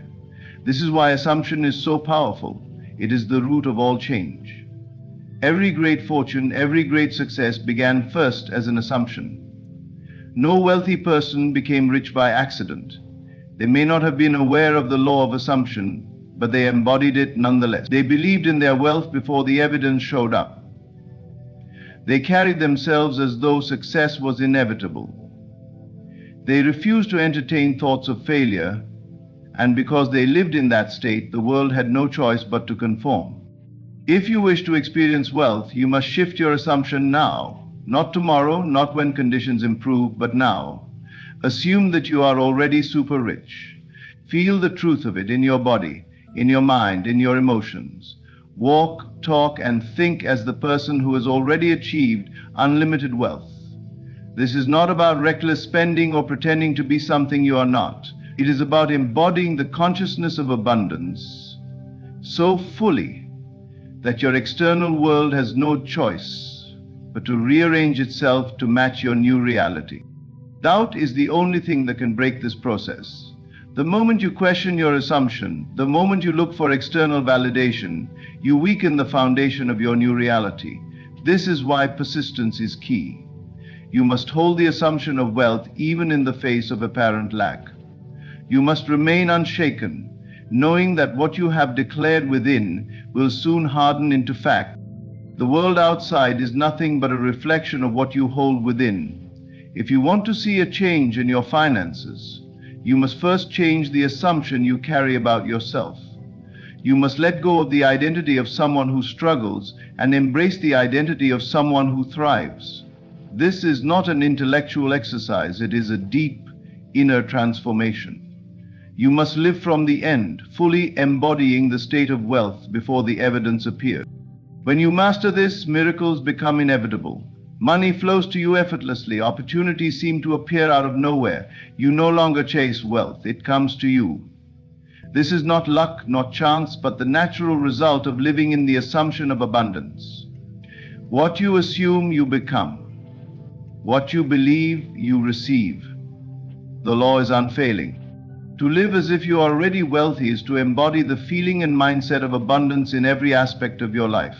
This is why assumption is so powerful. It is the root of all change. Every great fortune, every great success began first as an assumption. No wealthy person became rich by accident. They may not have been aware of the law of assumption, but they embodied it nonetheless. They believed in their wealth before the evidence showed up. They carried themselves as though success was inevitable. They refused to entertain thoughts of failure, and because they lived in that state, the world had no choice but to conform. If you wish to experience wealth, you must shift your assumption now. Not tomorrow, not when conditions improve, but now. Assume that you are already super rich. Feel the truth of it in your body, in your mind, in your emotions. Walk, talk, and think as the person who has already achieved unlimited wealth. This is not about reckless spending or pretending to be something you are not. It is about embodying the consciousness of abundance so fully that your external world has no choice but to rearrange itself to match your new reality. Doubt is the only thing that can break this process. The moment you question your assumption, the moment you look for external validation, you weaken the foundation of your new reality. This is why persistence is key. You must hold the assumption of wealth even in the face of apparent lack. You must remain unshaken, knowing that what you have declared within will soon harden into fact. The world outside is nothing but a reflection of what you hold within. If you want to see a change in your finances, you must first change the assumption you carry about yourself. You must let go of the identity of someone who struggles and embrace the identity of someone who thrives. This is not an intellectual exercise, it is a deep inner transformation. You must live from the end, fully embodying the state of wealth before the evidence appears. When you master this, miracles become inevitable. Money flows to you effortlessly. Opportunities seem to appear out of nowhere. You no longer chase wealth. It comes to you. This is not luck, not chance, but the natural result of living in the assumption of abundance. What you assume, you become. What you believe, you receive. The law is unfailing. To live as if you are already wealthy is to embody the feeling and mindset of abundance in every aspect of your life.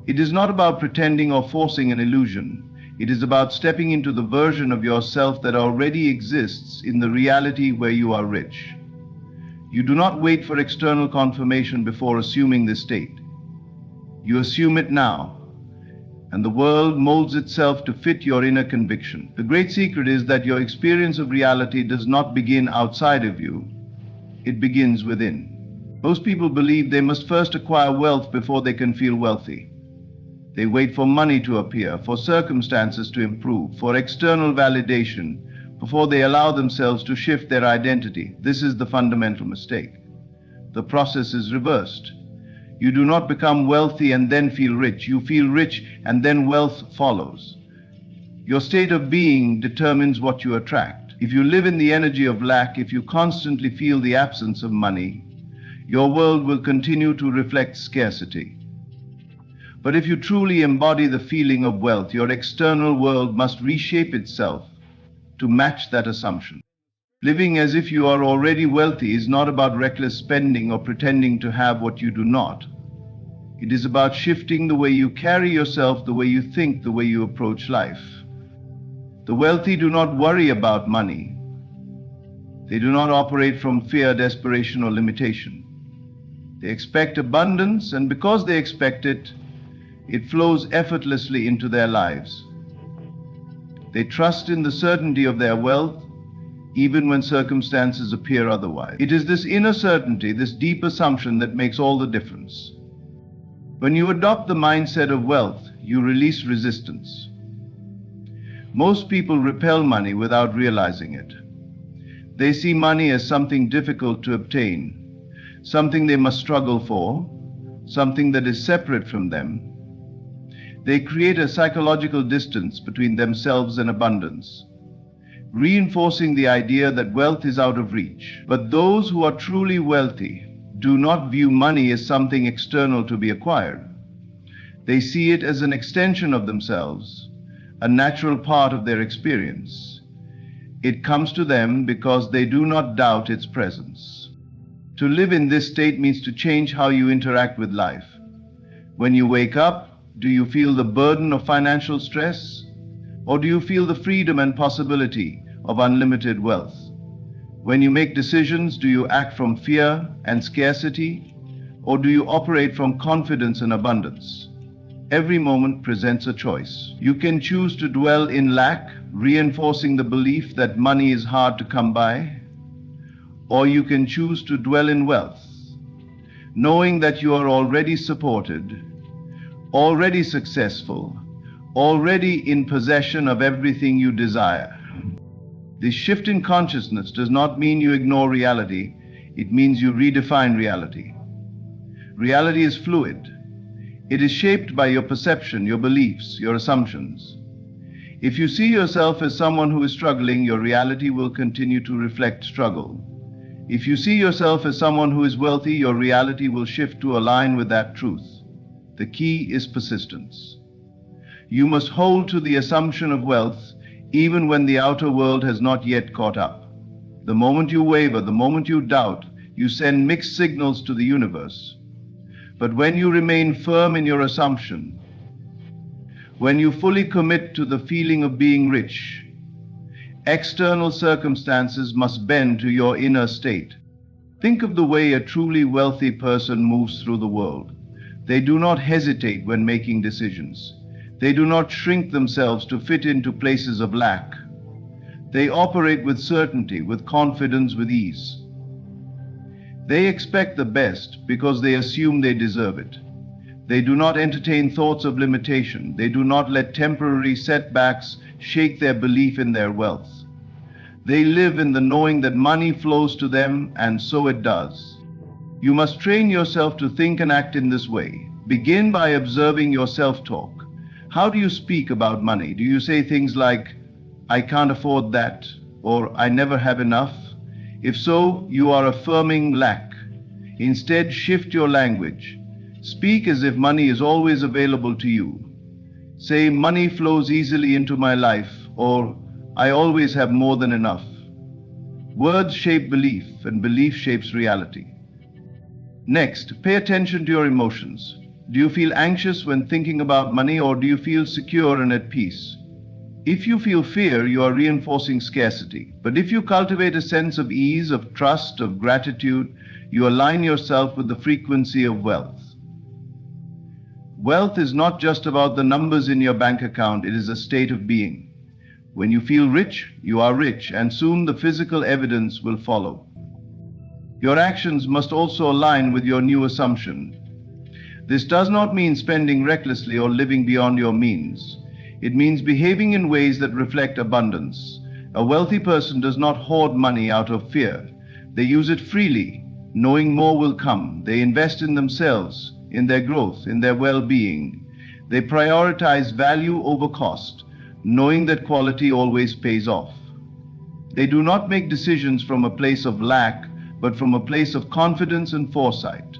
It is not about pretending or forcing an illusion. It is about stepping into the version of yourself that already exists in the reality where you are rich. You do not wait for external confirmation before assuming this state. You assume it now, and the world molds itself to fit your inner conviction. The great secret is that your experience of reality does not begin outside of you. It begins within. Most people believe they must first acquire wealth before they can feel wealthy. They wait for money to appear, for circumstances to improve, for external validation, before they allow themselves to shift their identity. This is the fundamental mistake. The process is reversed. You do not become wealthy and then feel rich. You feel rich and then wealth follows. Your state of being determines what you attract. If you live in the energy of lack, if you constantly feel the absence of money, your world will continue to reflect scarcity. But if you truly embody the feeling of wealth, your external world must reshape itself to match that assumption. Living as if you are already wealthy is not about reckless spending or pretending to have what you do not. It is about shifting the way you carry yourself, the way you think, the way you approach life. The wealthy do not worry about money. They do not operate from fear, desperation, or limitation. They expect abundance, and because they expect it, it flows effortlessly into their lives. They trust in the certainty of their wealth, even when circumstances appear otherwise. It is this inner certainty, this deep assumption, that makes all the difference. When you adopt the mindset of wealth, you release resistance. Most people repel money without realizing it. They see money as something difficult to obtain, something they must struggle for, something that is separate from them. They create a psychological distance between themselves and abundance, reinforcing the idea that wealth is out of reach. But those who are truly wealthy do not view money as something external to be acquired. They see it as an extension of themselves, a natural part of their experience. It comes to them because they do not doubt its presence. To live in this state means to change how you interact with life. When you wake up, do you feel the burden of financial stress? Or do you feel the freedom and possibility of unlimited wealth? When you make decisions, do you act from fear and scarcity? Or do you operate from confidence and abundance? Every moment presents a choice. You can choose to dwell in lack, reinforcing the belief that money is hard to come by, or you can choose to dwell in wealth, knowing that you are already supported, already successful, already in possession of everything you desire. This shift in consciousness does not mean you ignore reality. It means you redefine reality. Reality is fluid. It is shaped by your perception, your beliefs, your assumptions. If you see yourself as someone who is struggling, your reality will continue to reflect struggle. If you see yourself as someone who is wealthy, your reality will shift to align with that truth. The key is persistence. You must hold to the assumption of wealth even when the outer world has not yet caught up. The moment you waver, the moment you doubt, you send mixed signals to the universe. But when you remain firm in your assumption, when you fully commit to the feeling of being rich, external circumstances must bend to your inner state. Think of the way a truly wealthy person moves through the world. They do not hesitate when making decisions. They do not shrink themselves to fit into places of lack. They operate with certainty, with confidence, with ease. They expect the best because they assume they deserve it. They do not entertain thoughts of limitation. They do not let temporary setbacks shake their belief in their wealth. They live in the knowing that money flows to them, and so it does. You must train yourself to think and act in this way. Begin by observing your self-talk. How do you speak about money? Do you say things like, "I can't afford that," or "I never have enough"? If so, you are affirming lack. Instead, shift your language. Speak as if money is always available to you. Say, "Money flows easily into my life," or "I always have more than enough." Words shape belief, and belief shapes reality. Next, pay attention to your emotions. Do you feel anxious when thinking about money, or do you feel secure and at peace? If you feel fear, you are reinforcing scarcity. But if you cultivate a sense of ease, of trust, of gratitude, you align yourself with the frequency of wealth. Wealth is not just about the numbers in your bank account, it is a state of being. When you feel rich, you are rich, and soon the physical evidence will follow. Your actions must also align with your new assumption. This does not mean spending recklessly or living beyond your means. It means behaving in ways that reflect abundance. A wealthy person does not hoard money out of fear. They use it freely, knowing more will come. They invest in themselves, in their growth, in their well-being. They prioritize value over cost, knowing that quality always pays off. They do not make decisions from a place of lack, but from a place of confidence and foresight.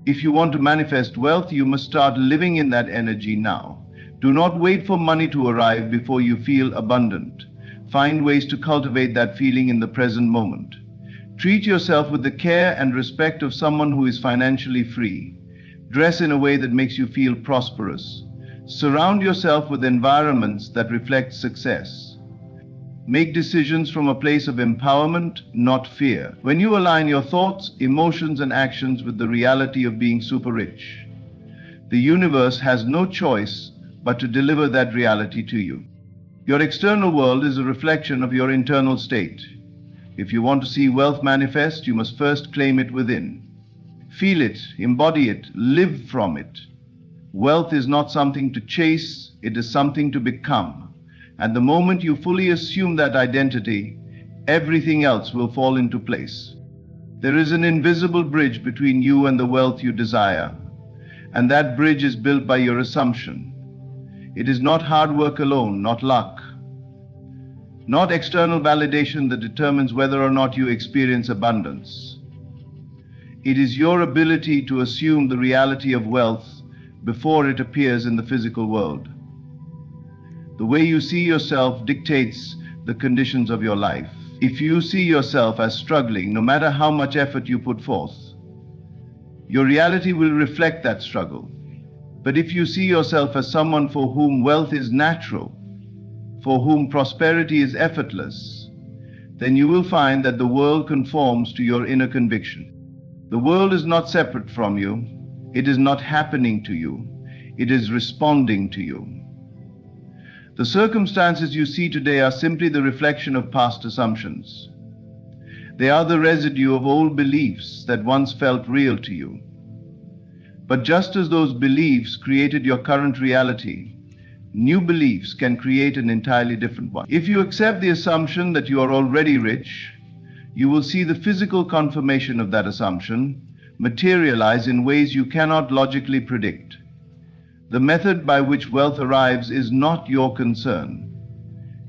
If you want to manifest wealth, you must start living in that energy now. Do not wait for money to arrive before you feel abundant. Find ways to cultivate that feeling in the present moment. Treat yourself with the care and respect of someone who is financially free. Dress in a way that makes you feel prosperous. Surround yourself with environments that reflect success. Make decisions from a place of empowerment, not fear. When you align your thoughts, emotions, and actions with the reality of being super rich, the universe has no choice but to deliver that reality to you. Your external world is a reflection of your internal state. If you want to see wealth manifest, you must first claim it within. Feel it, embody it, live from it. Wealth is not something to chase, it is something to become. And the moment you fully assume that identity, everything else will fall into place. There is an invisible bridge between you and the wealth you desire, and that bridge is built by your assumption. It is not hard work alone, not luck, not external validation that determines whether or not you experience abundance. It is your ability to assume the reality of wealth before it appears in the physical world. The way you see yourself dictates the conditions of your life. If you see yourself as struggling, no matter how much effort you put forth, your reality will reflect that struggle. But if you see yourself as someone for whom wealth is natural, for whom prosperity is effortless, then you will find that the world conforms to your inner conviction. The world is not separate from you. It is not happening to you. It is responding to you. The circumstances you see today are simply the reflection of past assumptions. They are the residue of old beliefs that once felt real to you. But just as those beliefs created your current reality, new beliefs can create an entirely different one. If you accept the assumption that you are already rich, you will see the physical confirmation of that assumption materialize in ways you cannot logically predict. The method by which wealth arrives is not your concern.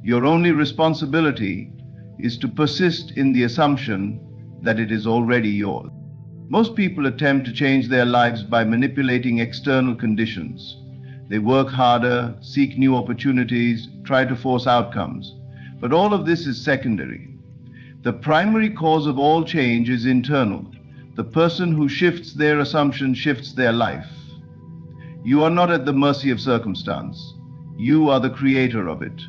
Your only responsibility is to persist in the assumption that it is already yours. Most people attempt to change their lives by manipulating external conditions. They work harder, seek new opportunities, try to force outcomes. But all of this is secondary. The primary cause of all change is internal. The person who shifts their assumption shifts their life. You are not at the mercy of circumstance. You are the creator of it.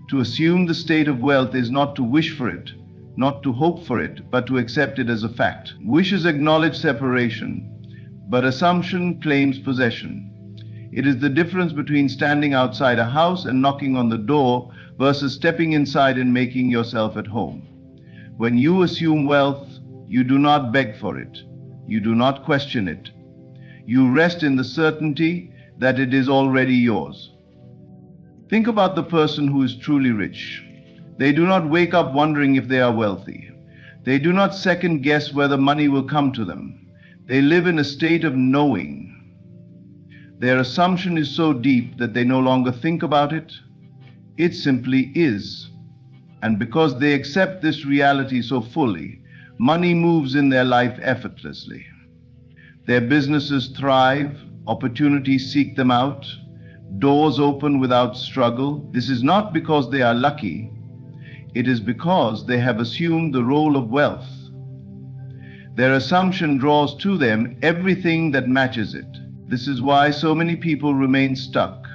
To assume the state of wealth is not to wish for it, not to hope for it, but to accept it as a fact. Wishes acknowledge separation, but assumption claims possession. It is the difference between standing outside a house and knocking on the door versus stepping inside and making yourself at home. When you assume wealth, you do not beg for it. You do not question it. You rest in the certainty that it is already yours. Think about the person who is truly rich. They do not wake up wondering if they are wealthy. They do not second guess whether money will come to them. They live in a state of knowing. Their assumption is so deep that they no longer think about it. It simply is. And because they accept this reality so fully, money moves in their life effortlessly. Their businesses thrive, opportunities seek them out, doors open without struggle. This is not because they are lucky. It is because they have assumed the role of wealth. Their assumption draws to them everything that matches it. This is why so many people remain stuck.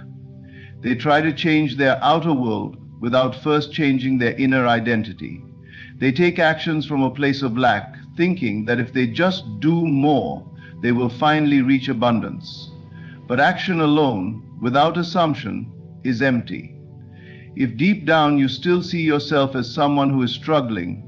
They try to change their outer world without first changing their inner identity. They take actions from a place of lack, thinking that if they just do more, they will finally reach abundance. But action alone, without assumption, is empty. If deep down you still see yourself as someone who is struggling,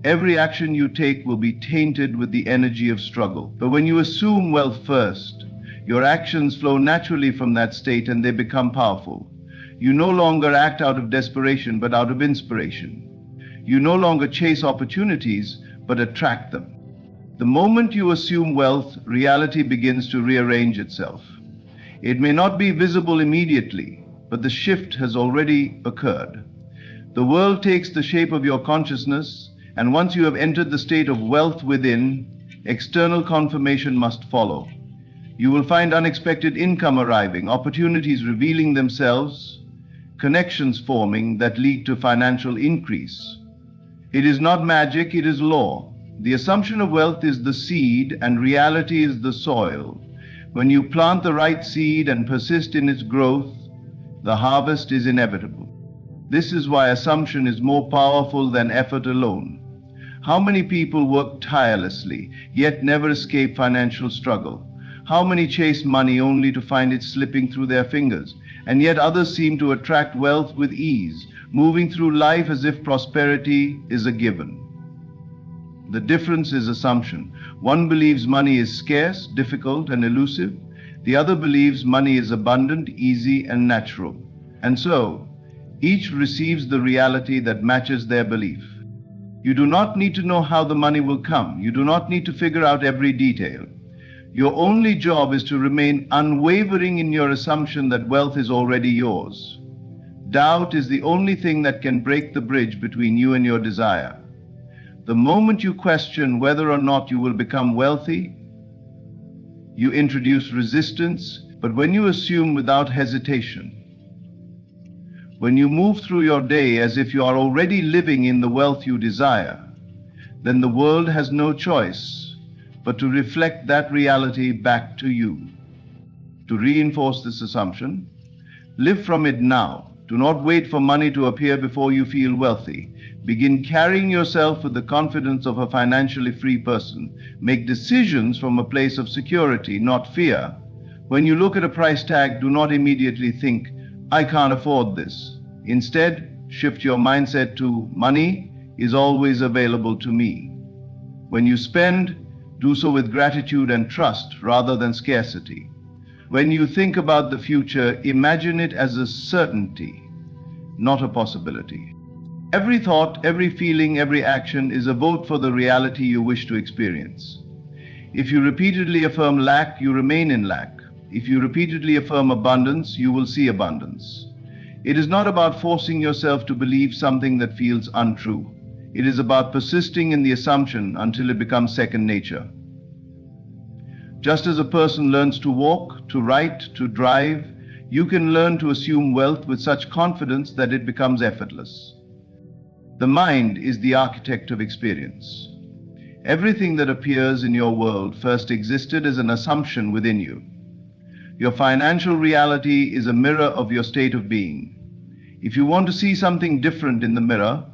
every action you take will be tainted with the energy of struggle. But when you assume wealth first, your actions flow naturally from that state and they become powerful. You no longer act out of desperation, but out of inspiration. You no longer chase opportunities, but attract them. The moment you assume wealth, reality begins to rearrange itself. It may not be visible immediately, but the shift has already occurred. The world takes the shape of your consciousness, and once you have entered the state of wealth within, external confirmation must follow. You will find unexpected income arriving, opportunities revealing themselves, connections forming that lead to financial increase. It is not magic, it is law. The assumption of wealth is the seed and reality is the soil. When you plant the right seed and persist in its growth, the harvest is inevitable. This is why assumption is more powerful than effort alone. How many people work tirelessly, yet never escape financial struggle? How many chase money only to find it slipping through their fingers? And yet others seem to attract wealth with ease, moving through life as if prosperity is a given. The difference is assumption. One believes money is scarce, difficult, and elusive. The other believes money is abundant, easy, and natural. And so, each receives the reality that matches their belief. You do not need to know how the money will come. You do not need to figure out every detail. Your only job is to remain unwavering in your assumption that wealth is already yours. Doubt is the only thing that can break the bridge between you and your desire. The moment you question whether or not you will become wealthy, you introduce resistance. But when you assume without hesitation, when you move through your day as if you are already living in the wealth you desire, then the world has no choice but to reflect that reality back to you. To reinforce this assumption, live from it now. Do not wait for money to appear before you feel wealthy. Begin carrying yourself with the confidence of a financially free person. Make decisions from a place of security, not fear. When you look at a price tag, do not immediately think, I can't afford this. Instead, shift your mindset to, money is always available to me. When you spend, do so with gratitude and trust rather than scarcity. When you think about the future, imagine it as a certainty, not a possibility. Every thought, every feeling, every action is a vote for the reality you wish to experience. If you repeatedly affirm lack, you remain in lack. If you repeatedly affirm abundance, you will see abundance. It is not about forcing yourself to believe something that feels untrue. It is about persisting in the assumption until it becomes second nature. Just as a person learns to walk, to write, to drive, you can learn to assume wealth with such confidence that it becomes effortless. The mind is the architect of experience. Everything that appears in your world first existed as an assumption within you. Your financial reality is a mirror of your state of being. If you want to see something different in the mirror,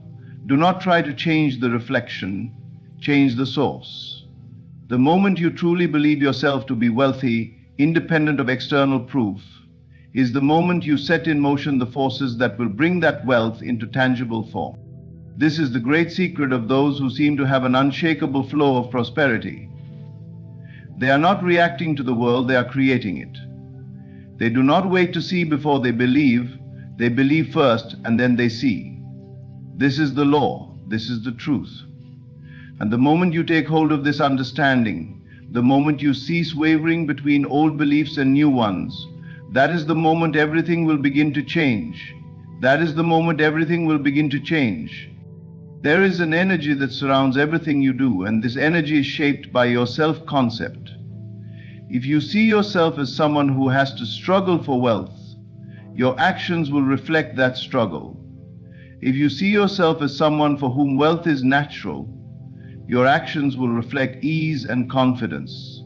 do not try to change the reflection, change the source. The moment you truly believe yourself to be wealthy, independent of external proof, is the moment you set in motion the forces that will bring that wealth into tangible form. This is the great secret of those who seem to have an unshakable flow of prosperity. They are not reacting to the world, they are creating it. They do not wait to see before they believe first and then they see. This is the law, this is the truth. And the moment you take hold of this understanding, the moment you cease wavering between old beliefs and new ones, that is the moment everything will begin to change. That is the moment everything will begin to change. There is an energy that surrounds everything you do, and this energy is shaped by your self-concept. If you see yourself as someone who has to struggle for wealth, your actions will reflect that struggle. If you see yourself as someone for whom wealth is natural, your actions will reflect ease and confidence.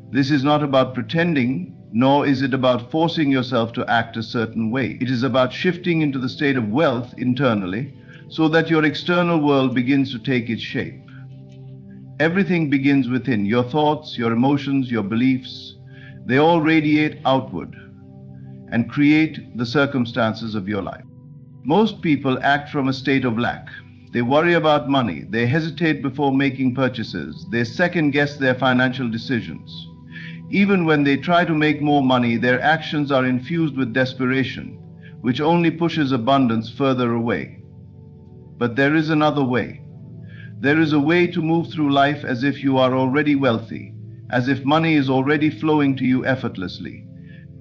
This is not about pretending, nor is it about forcing yourself to act a certain way. It is about shifting into the state of wealth internally, so that your external world begins to take its shape. Everything begins within. Your thoughts, your emotions, your beliefs, they all radiate outward and create the circumstances of your life. Most people act from a state of lack. They worry about money. They hesitate before making purchases. They second-guess their financial decisions. Even when they try to make more money, their actions are infused with desperation, which only pushes abundance further away. But there is another way. There is a way to move through life as if you are already wealthy, as if money is already flowing to you effortlessly.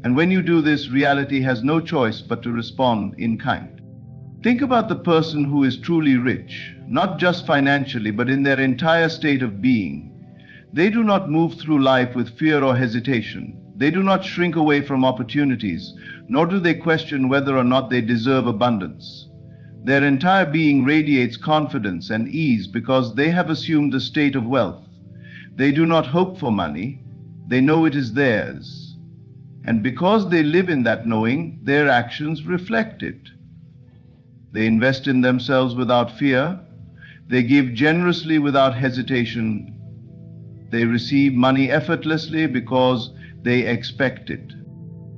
And when you do this, reality has no choice but to respond in kind. Think about the person who is truly rich, not just financially, but in their entire state of being. They do not move through life with fear or hesitation. They do not shrink away from opportunities, nor do they question whether or not they deserve abundance. Their entire being radiates confidence and ease because they have assumed a state of wealth. They do not hope for money, they know it is theirs. And because they live in that knowing, their actions reflect it. They invest in themselves without fear. They give generously without hesitation. They receive money effortlessly because they expect it.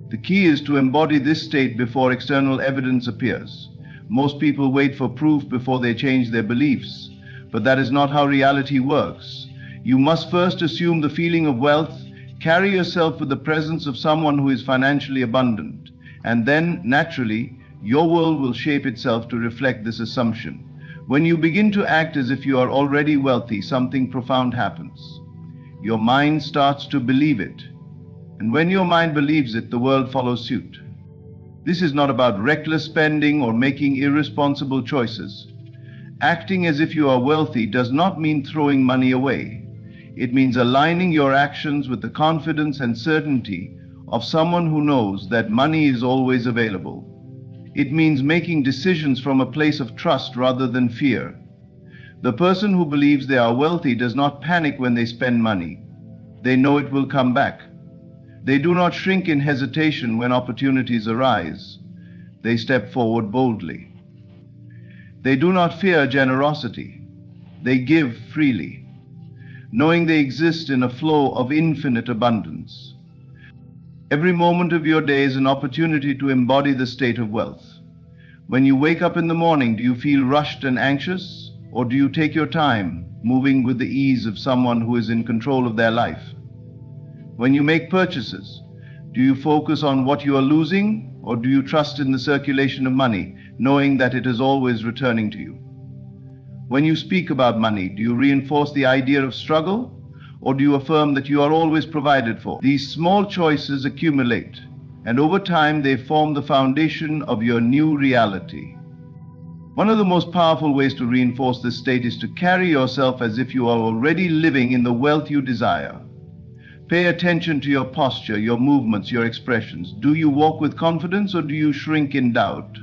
The key is to embody this state before external evidence appears. Most people wait for proof before they change their beliefs, but that is not how reality works. You must first assume the feeling of wealth, carry yourself with the presence of someone who is financially abundant, and then, naturally, your world will shape itself to reflect this assumption. When you begin to act as if you are already wealthy, something profound happens. Your mind starts to believe it. And when your mind believes it, the world follows suit. This is not about reckless spending or making irresponsible choices. Acting as if you are wealthy does not mean throwing money away. It means aligning your actions with the confidence and certainty of someone who knows that money is always available. It means making decisions from a place of trust rather than fear. The person who believes they are wealthy does not panic when they spend money. They know it will come back. They do not shrink in hesitation when opportunities arise. They step forward boldly. They do not fear generosity. They give freely, knowing they exist in a flow of infinite abundance. Every moment of your day is an opportunity to embody the state of wealth. When you wake up in the morning, do you feel rushed and anxious? Or do you take your time, moving with the ease of someone who is in control of their life? When you make purchases, do you focus on what you are losing, or do you trust in the circulation of money, knowing that it is always returning to you? When you speak about money, do you reinforce the idea of struggle, or do you affirm that you are always provided for? These small choices accumulate, and over time they form the foundation of your new reality. One of the most powerful ways to reinforce this state is to carry yourself as if you are already living in the wealth you desire. Pay attention to your posture, your movements, your expressions. Do you walk with confidence or do you shrink in doubt?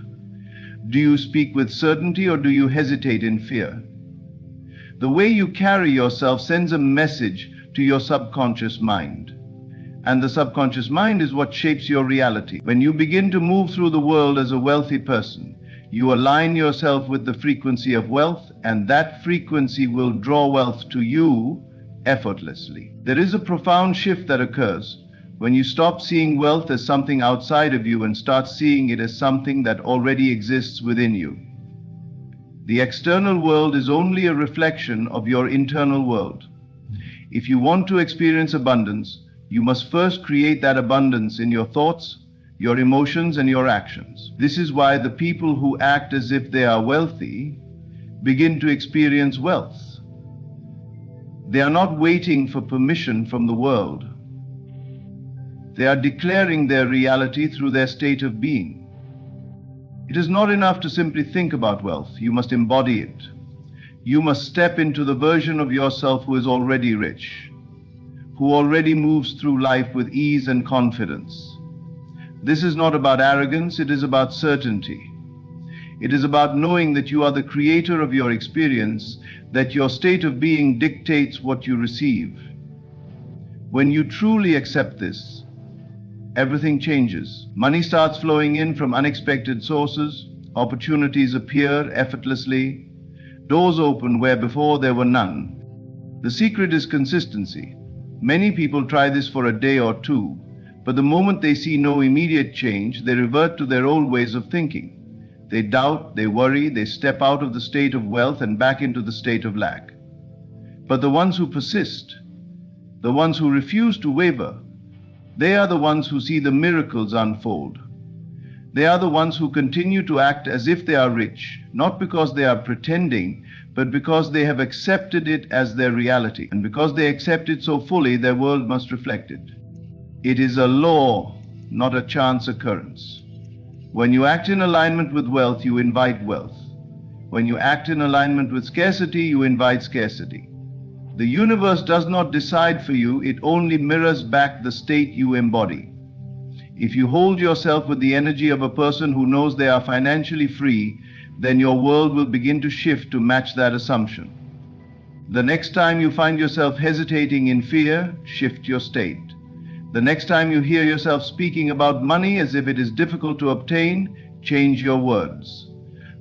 Do you speak with certainty or do you hesitate in fear? The way you carry yourself sends a message to your subconscious mind. And the subconscious mind is what shapes your reality. When you begin to move through the world as a wealthy person, you align yourself with the frequency of wealth, and that frequency will draw wealth to you effortlessly. There is a profound shift that occurs when you stop seeing wealth as something outside of you and start seeing it as something that already exists within you. The external world is only a reflection of your internal world. If you want to experience abundance, you must first create that abundance in your thoughts, your emotions, and your actions. This is why the people who act as if they are wealthy begin to experience wealth. They are not waiting for permission from the world. They are declaring their reality through their state of being. It is not enough to simply think about wealth. You must embody it. You must step into the version of yourself who is already rich, who already moves through life with ease and confidence. This is not about arrogance, it is about certainty. It is about knowing that you are the creator of your experience, that your state of being dictates what you receive. When you truly accept this, everything changes. Money starts flowing in from unexpected sources, opportunities appear effortlessly, doors open where before there were none. The secret is consistency. Many people try this for a day or two, but the moment they see no immediate change, they revert to their old ways of thinking. They doubt, they worry, they step out of the state of wealth and back into the state of lack. But the ones who persist, the ones who refuse to waver, they are the ones who see the miracles unfold. They are the ones who continue to act as if they are rich, not because they are pretending, but because they have accepted it as their reality. And because they accept it so fully, their world must reflect it. It is a law, not a chance occurrence. When you act in alignment with wealth, you invite wealth. When you act in alignment with scarcity, you invite scarcity. The universe does not decide for you, it only mirrors back the state you embody. If you hold yourself with the energy of a person who knows they are financially free, then your world will begin to shift to match that assumption. The next time you find yourself hesitating in fear, shift your state. The next time you hear yourself speaking about money as if it is difficult to obtain, change your words.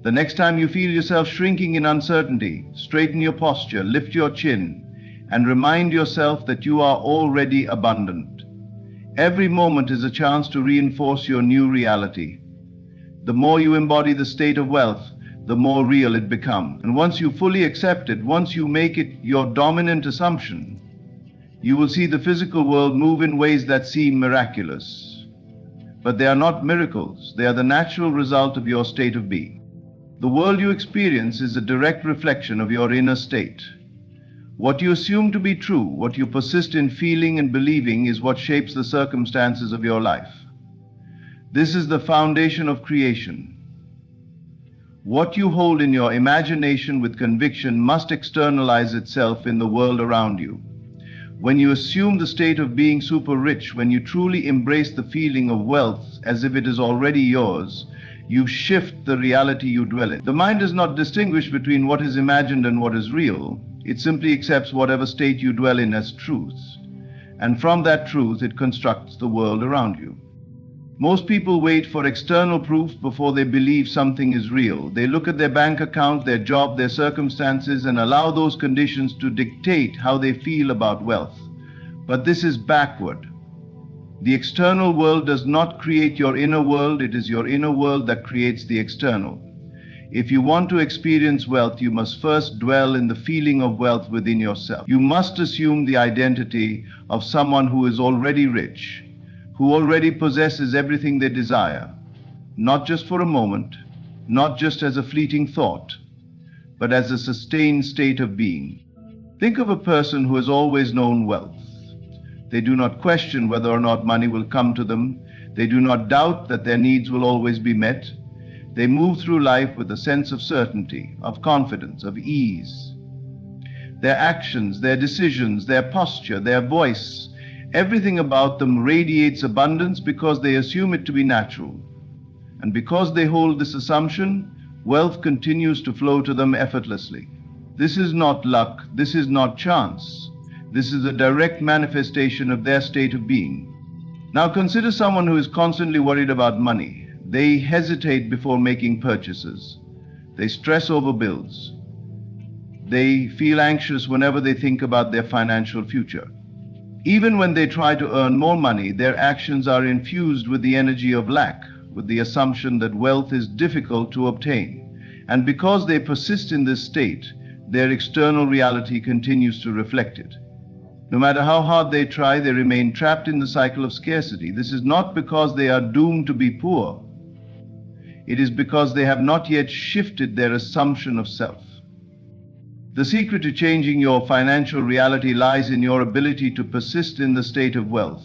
The next time you feel yourself shrinking in uncertainty, straighten your posture, lift your chin, and remind yourself that you are already abundant. Every moment is a chance to reinforce your new reality. The more you embody the state of wealth, the more real it becomes. And once you fully accept it, once you make it your dominant assumption, you will see the physical world move in ways that seem miraculous. But they are not miracles, they are the natural result of your state of being. The world you experience is a direct reflection of your inner state. What you assume to be true, what you persist in feeling and believing, is what shapes the circumstances of your life. This is the foundation of creation. What you hold in your imagination with conviction must externalize itself in the world around you. When you assume the state of being super rich, when you truly embrace the feeling of wealth as if it is already yours, you shift the reality you dwell in. The mind does not distinguish between what is imagined and what is real. It simply accepts whatever state you dwell in as truth. And from that truth, it constructs the world around you. Most people wait for external proof before they believe something is real. They look at their bank account, their job, their circumstances, and allow those conditions to dictate how they feel about wealth. But this is backward. The external world does not create your inner world, it is your inner world that creates the external. If you want to experience wealth, you must first dwell in the feeling of wealth within yourself. You must assume the identity of someone who is already rich, who already possesses everything they desire, not just for a moment, not just as a fleeting thought, but as a sustained state of being. Think of a person who has always known wealth. They do not question whether or not money will come to them. They do not doubt that their needs will always be met. They move through life with a sense of certainty, of confidence, of ease. Their actions, their decisions, their posture, their voice, everything about them radiates abundance because they assume it to be natural. And because they hold this assumption, wealth continues to flow to them effortlessly. This is not luck, this is not chance. This is a direct manifestation of their state of being. Now consider someone who is constantly worried about money. They hesitate before making purchases. They stress over bills. They feel anxious whenever they think about their financial future. Even when they try to earn more money, their actions are infused with the energy of lack, with the assumption that wealth is difficult to obtain. And because they persist in this state, their external reality continues to reflect it. No matter how hard they try, they remain trapped in the cycle of scarcity. This is not because they are doomed to be poor. It is because they have not yet shifted their assumption of self. The secret to changing your financial reality lies in your ability to persist in the state of wealth.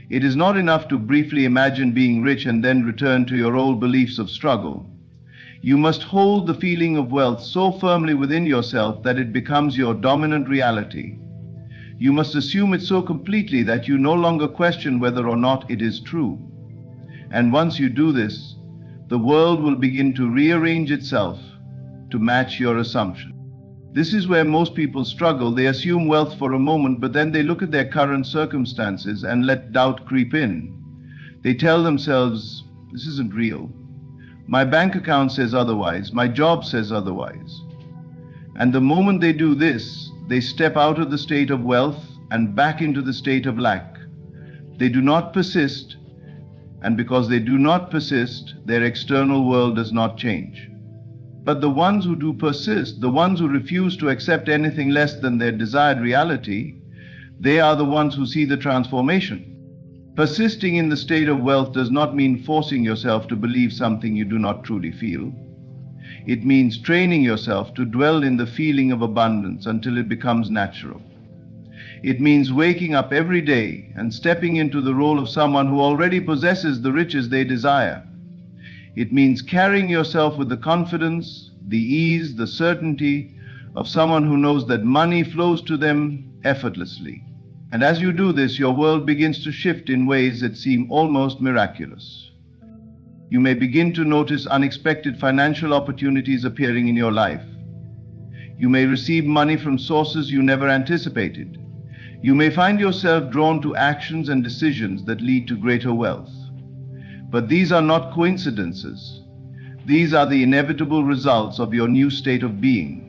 It is not enough to briefly imagine being rich and then return to your old beliefs of struggle. You must hold the feeling of wealth so firmly within yourself that it becomes your dominant reality. You must assume it so completely that you no longer question whether or not it is true. And once you do this, the world will begin to rearrange itself to match your assumption. This is where most people struggle. They assume wealth for a moment, but then they look at their current circumstances and let doubt creep in. They tell themselves, this isn't real. My bank account says otherwise. My job says otherwise. And the moment they do this, they step out of the state of wealth and back into the state of lack. They do not persist, and because they do not persist, their external world does not change. But the ones who do persist, the ones who refuse to accept anything less than their desired reality, they are the ones who see the transformation. Persisting in the state of wealth does not mean forcing yourself to believe something you do not truly feel. It means training yourself to dwell in the feeling of abundance until it becomes natural. It means waking up every day and stepping into the role of someone who already possesses the riches they desire. It means carrying yourself with the confidence, the ease, the certainty of someone who knows that money flows to them effortlessly. And as you do this, your world begins to shift in ways that seem almost miraculous. You may begin to notice unexpected financial opportunities appearing in your life. You may receive money from sources you never anticipated. You may find yourself drawn to actions and decisions that lead to greater wealth. But these are not coincidences. These are the inevitable results of your new state of being.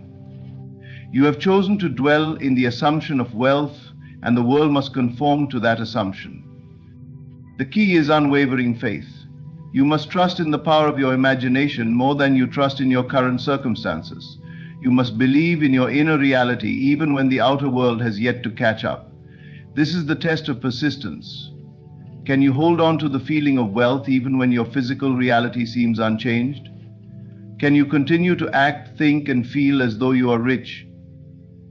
You have chosen to dwell in the assumption of wealth, and the world must conform to that assumption. The key is unwavering faith. You must trust in the power of your imagination more than you trust in your current circumstances. You must believe in your inner reality even when the outer world has yet to catch up. This is the test of persistence. Can you hold on to the feeling of wealth even when your physical reality seems unchanged? Can you continue to act, think, and feel as though you are rich,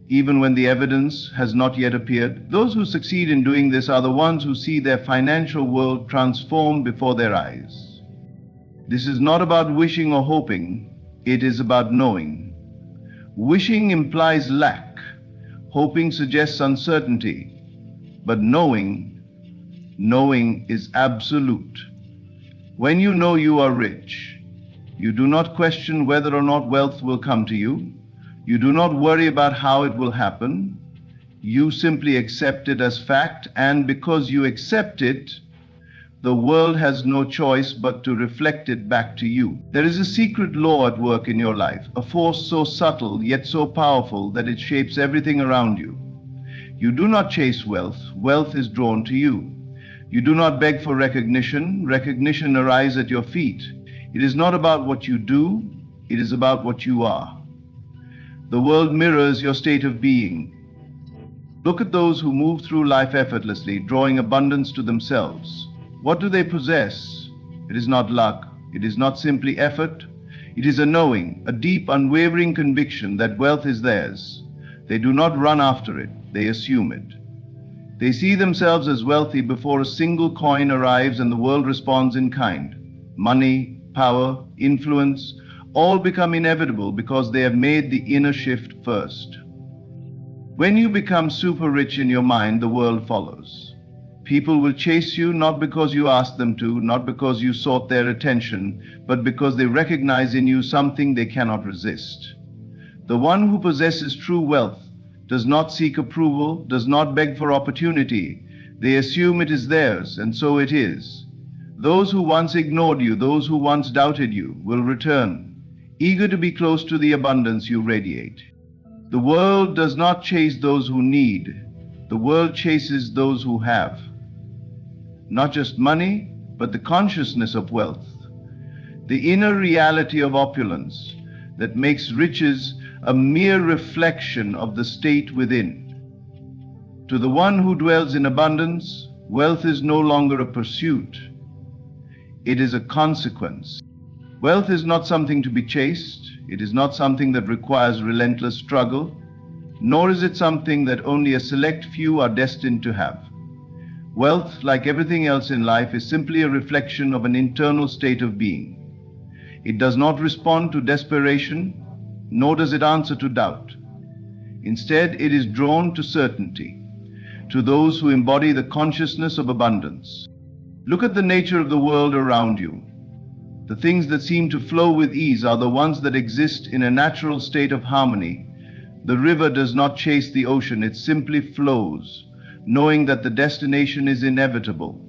even when the evidence has not yet appeared? Those who succeed in doing this are the ones who see their financial world transformed before their eyes. This is not about wishing or hoping, it is about knowing. Wishing implies lack, hoping suggests uncertainty, but knowing is absolute. When you know you are rich, you do not question whether or not wealth will come to you. You do not worry about how it will happen. You simply accept it as fact, and because you accept it, the world has no choice but to reflect it back to you. There is a secret law at work in your life, a force so subtle yet so powerful that it shapes everything around you. You do not chase wealth, wealth is drawn to you. You do not beg for recognition, recognition arrives at your feet. It is not about what you do, it is about what you are. The world mirrors your state of being. Look at those who move through life effortlessly, drawing abundance to themselves. What do they possess? It is not luck. It is not simply effort. It is a knowing, a deep, unwavering conviction that wealth is theirs. They do not run after it. They assume it. They see themselves as wealthy before a single coin arrives and the world responds in kind. Money, power, influence, all become inevitable because they have made the inner shift first. When you become super rich in your mind, the world follows. People will chase you not because you asked them to, not because you sought their attention, but because they recognize in you something they cannot resist. The one who possesses true wealth does not seek approval, does not beg for opportunity. They assume it is theirs, and so it is. Those who once ignored you, those who once doubted you, will return, eager to be close to the abundance you radiate. The world does not chase those who need. The world chases those who have. Not just money, but the consciousness of wealth. The inner reality of opulence that makes riches a mere reflection of the state within. To the one who dwells in abundance, wealth is no longer a pursuit. It is a consequence. Wealth is not something to be chased. It is not something that requires relentless struggle, nor is it something that only a select few are destined to have. Wealth, like everything else in life, is simply a reflection of an internal state of being. It does not respond to desperation, nor does it answer to doubt. Instead, it is drawn to certainty, to those who embody the consciousness of abundance. Look at the nature of the world around you. The things that seem to flow with ease are the ones that exist in a natural state of harmony. The river does not chase the ocean, it simply flows, knowing that the destination is inevitable.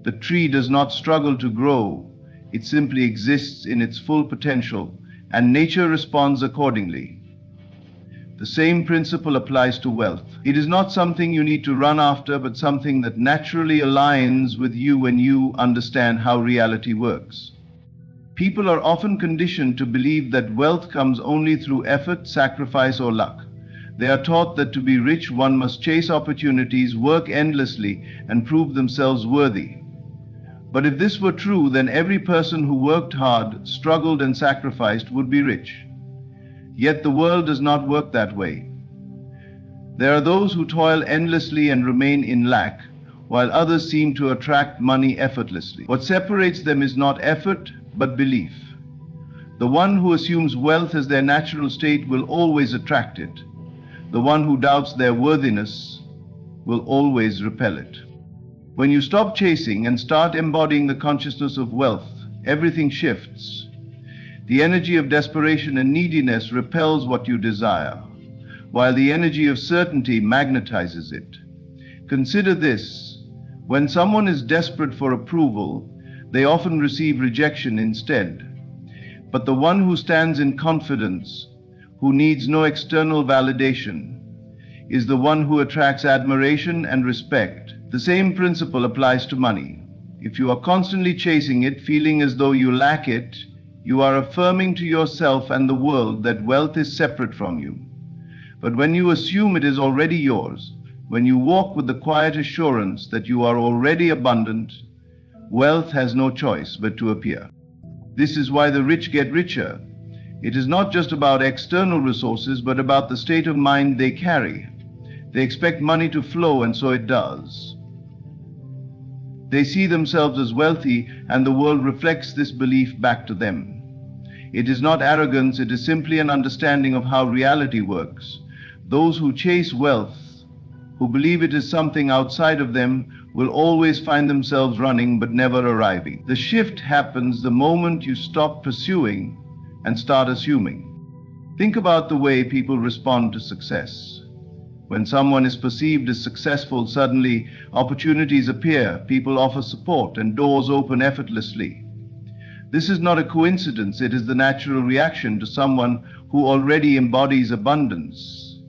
The tree does not struggle to grow, it simply exists in its full potential, and nature responds accordingly. The same principle applies to wealth. It is not something you need to run after, but something that naturally aligns with you when you understand how reality works. People are often conditioned to believe that wealth comes only through effort, sacrifice, or luck. They are taught that to be rich one must chase opportunities, work endlessly, and prove themselves worthy. But if this were true, then every person who worked hard, struggled, and sacrificed would be rich. Yet the world does not work that way. There are those who toil endlessly and remain in lack, while others seem to attract money effortlessly. What separates them is not effort, but belief. The one who assumes wealth as their natural state will always attract it. The one who doubts their worthiness will always repel it. When you stop chasing and start embodying the consciousness of wealth, everything shifts. The energy of desperation and neediness repels what you desire, while the energy of certainty magnetizes it. Consider this: when someone is desperate for approval, they often receive rejection instead. But the one who stands in confidence, who needs no external validation, is the one who attracts admiration and respect. The same principle applies to money. If you are constantly chasing it, feeling as though you lack it, you are affirming to yourself and the world that wealth is separate from you. But when you assume it is already yours, when you walk with the quiet assurance that you are already abundant, wealth has no choice but to appear. This is why the rich get richer. It is not just about external resources, but about the state of mind they carry. They expect money to flow, and so it does. They see themselves as wealthy, and the world reflects this belief back to them. It is not arrogance, it is simply an understanding of how reality works. Those who chase wealth, who believe it is something outside of them, will always find themselves running but never arriving. The shift happens the moment you stop pursuing and start assuming. Think about the way people respond to success. When someone is perceived as successful, suddenly opportunities appear, people offer support, and doors open effortlessly. This is not a coincidence, it is the natural reaction to someone who already embodies abundance.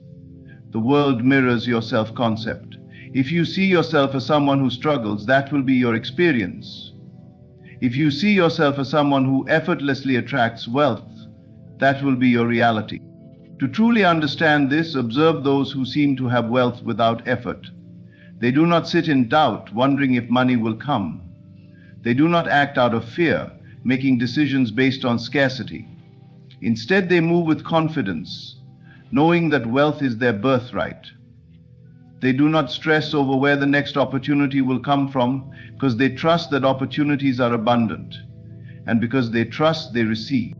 The world mirrors your self-concept. If you see yourself as someone who struggles, that will be your experience. If you see yourself as someone who effortlessly attracts wealth, that will be your reality. To truly understand this, observe those who seem to have wealth without effort. They do not sit in doubt, wondering if money will come. They do not act out of fear, making decisions based on scarcity. Instead, they move with confidence, knowing that wealth is their birthright. They do not stress over where the next opportunity will come from, because they trust that opportunities are abundant. And because they trust, they receive.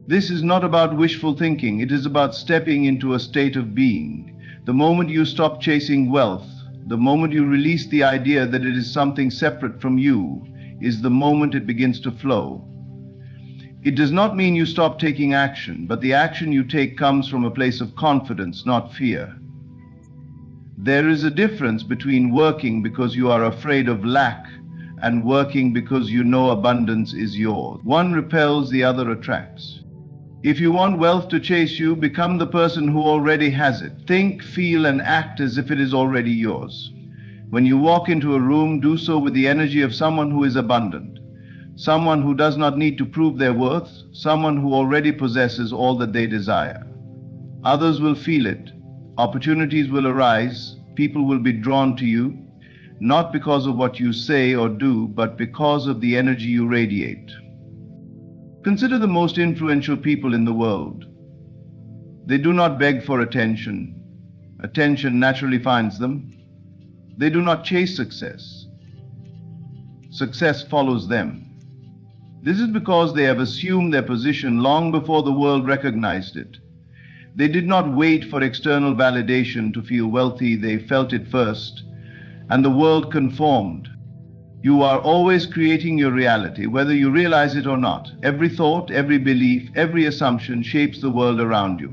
This is not about wishful thinking, it is about stepping into a state of being. The moment you stop chasing wealth, the moment you release the idea that it is something separate from you, is the moment it begins to flow. It does not mean you stop taking action, but the action you take comes from a place of confidence, not fear. There is a difference between working because you are afraid of lack and working because you know abundance is yours. One repels, the other attracts. If you want wealth to chase you, become the person who already has it. Think, feel, and act as if it is already yours. When you walk into a room, do so with the energy of someone who is abundant, someone who does not need to prove their worth, someone who already possesses all that they desire. Others will feel it. Opportunities will arise. People will be drawn to you, not because of what you say or do, but because of the energy you radiate. Consider the most influential people in the world. They do not beg for attention. Attention naturally finds them. They do not chase success. Success follows them. This is because they have assumed their position long before the world recognized it. They did not wait for external validation to feel wealthy, they felt it first, and the world conformed. You are always creating your reality, whether you realize it or not. Every thought, every belief, every assumption shapes the world around you.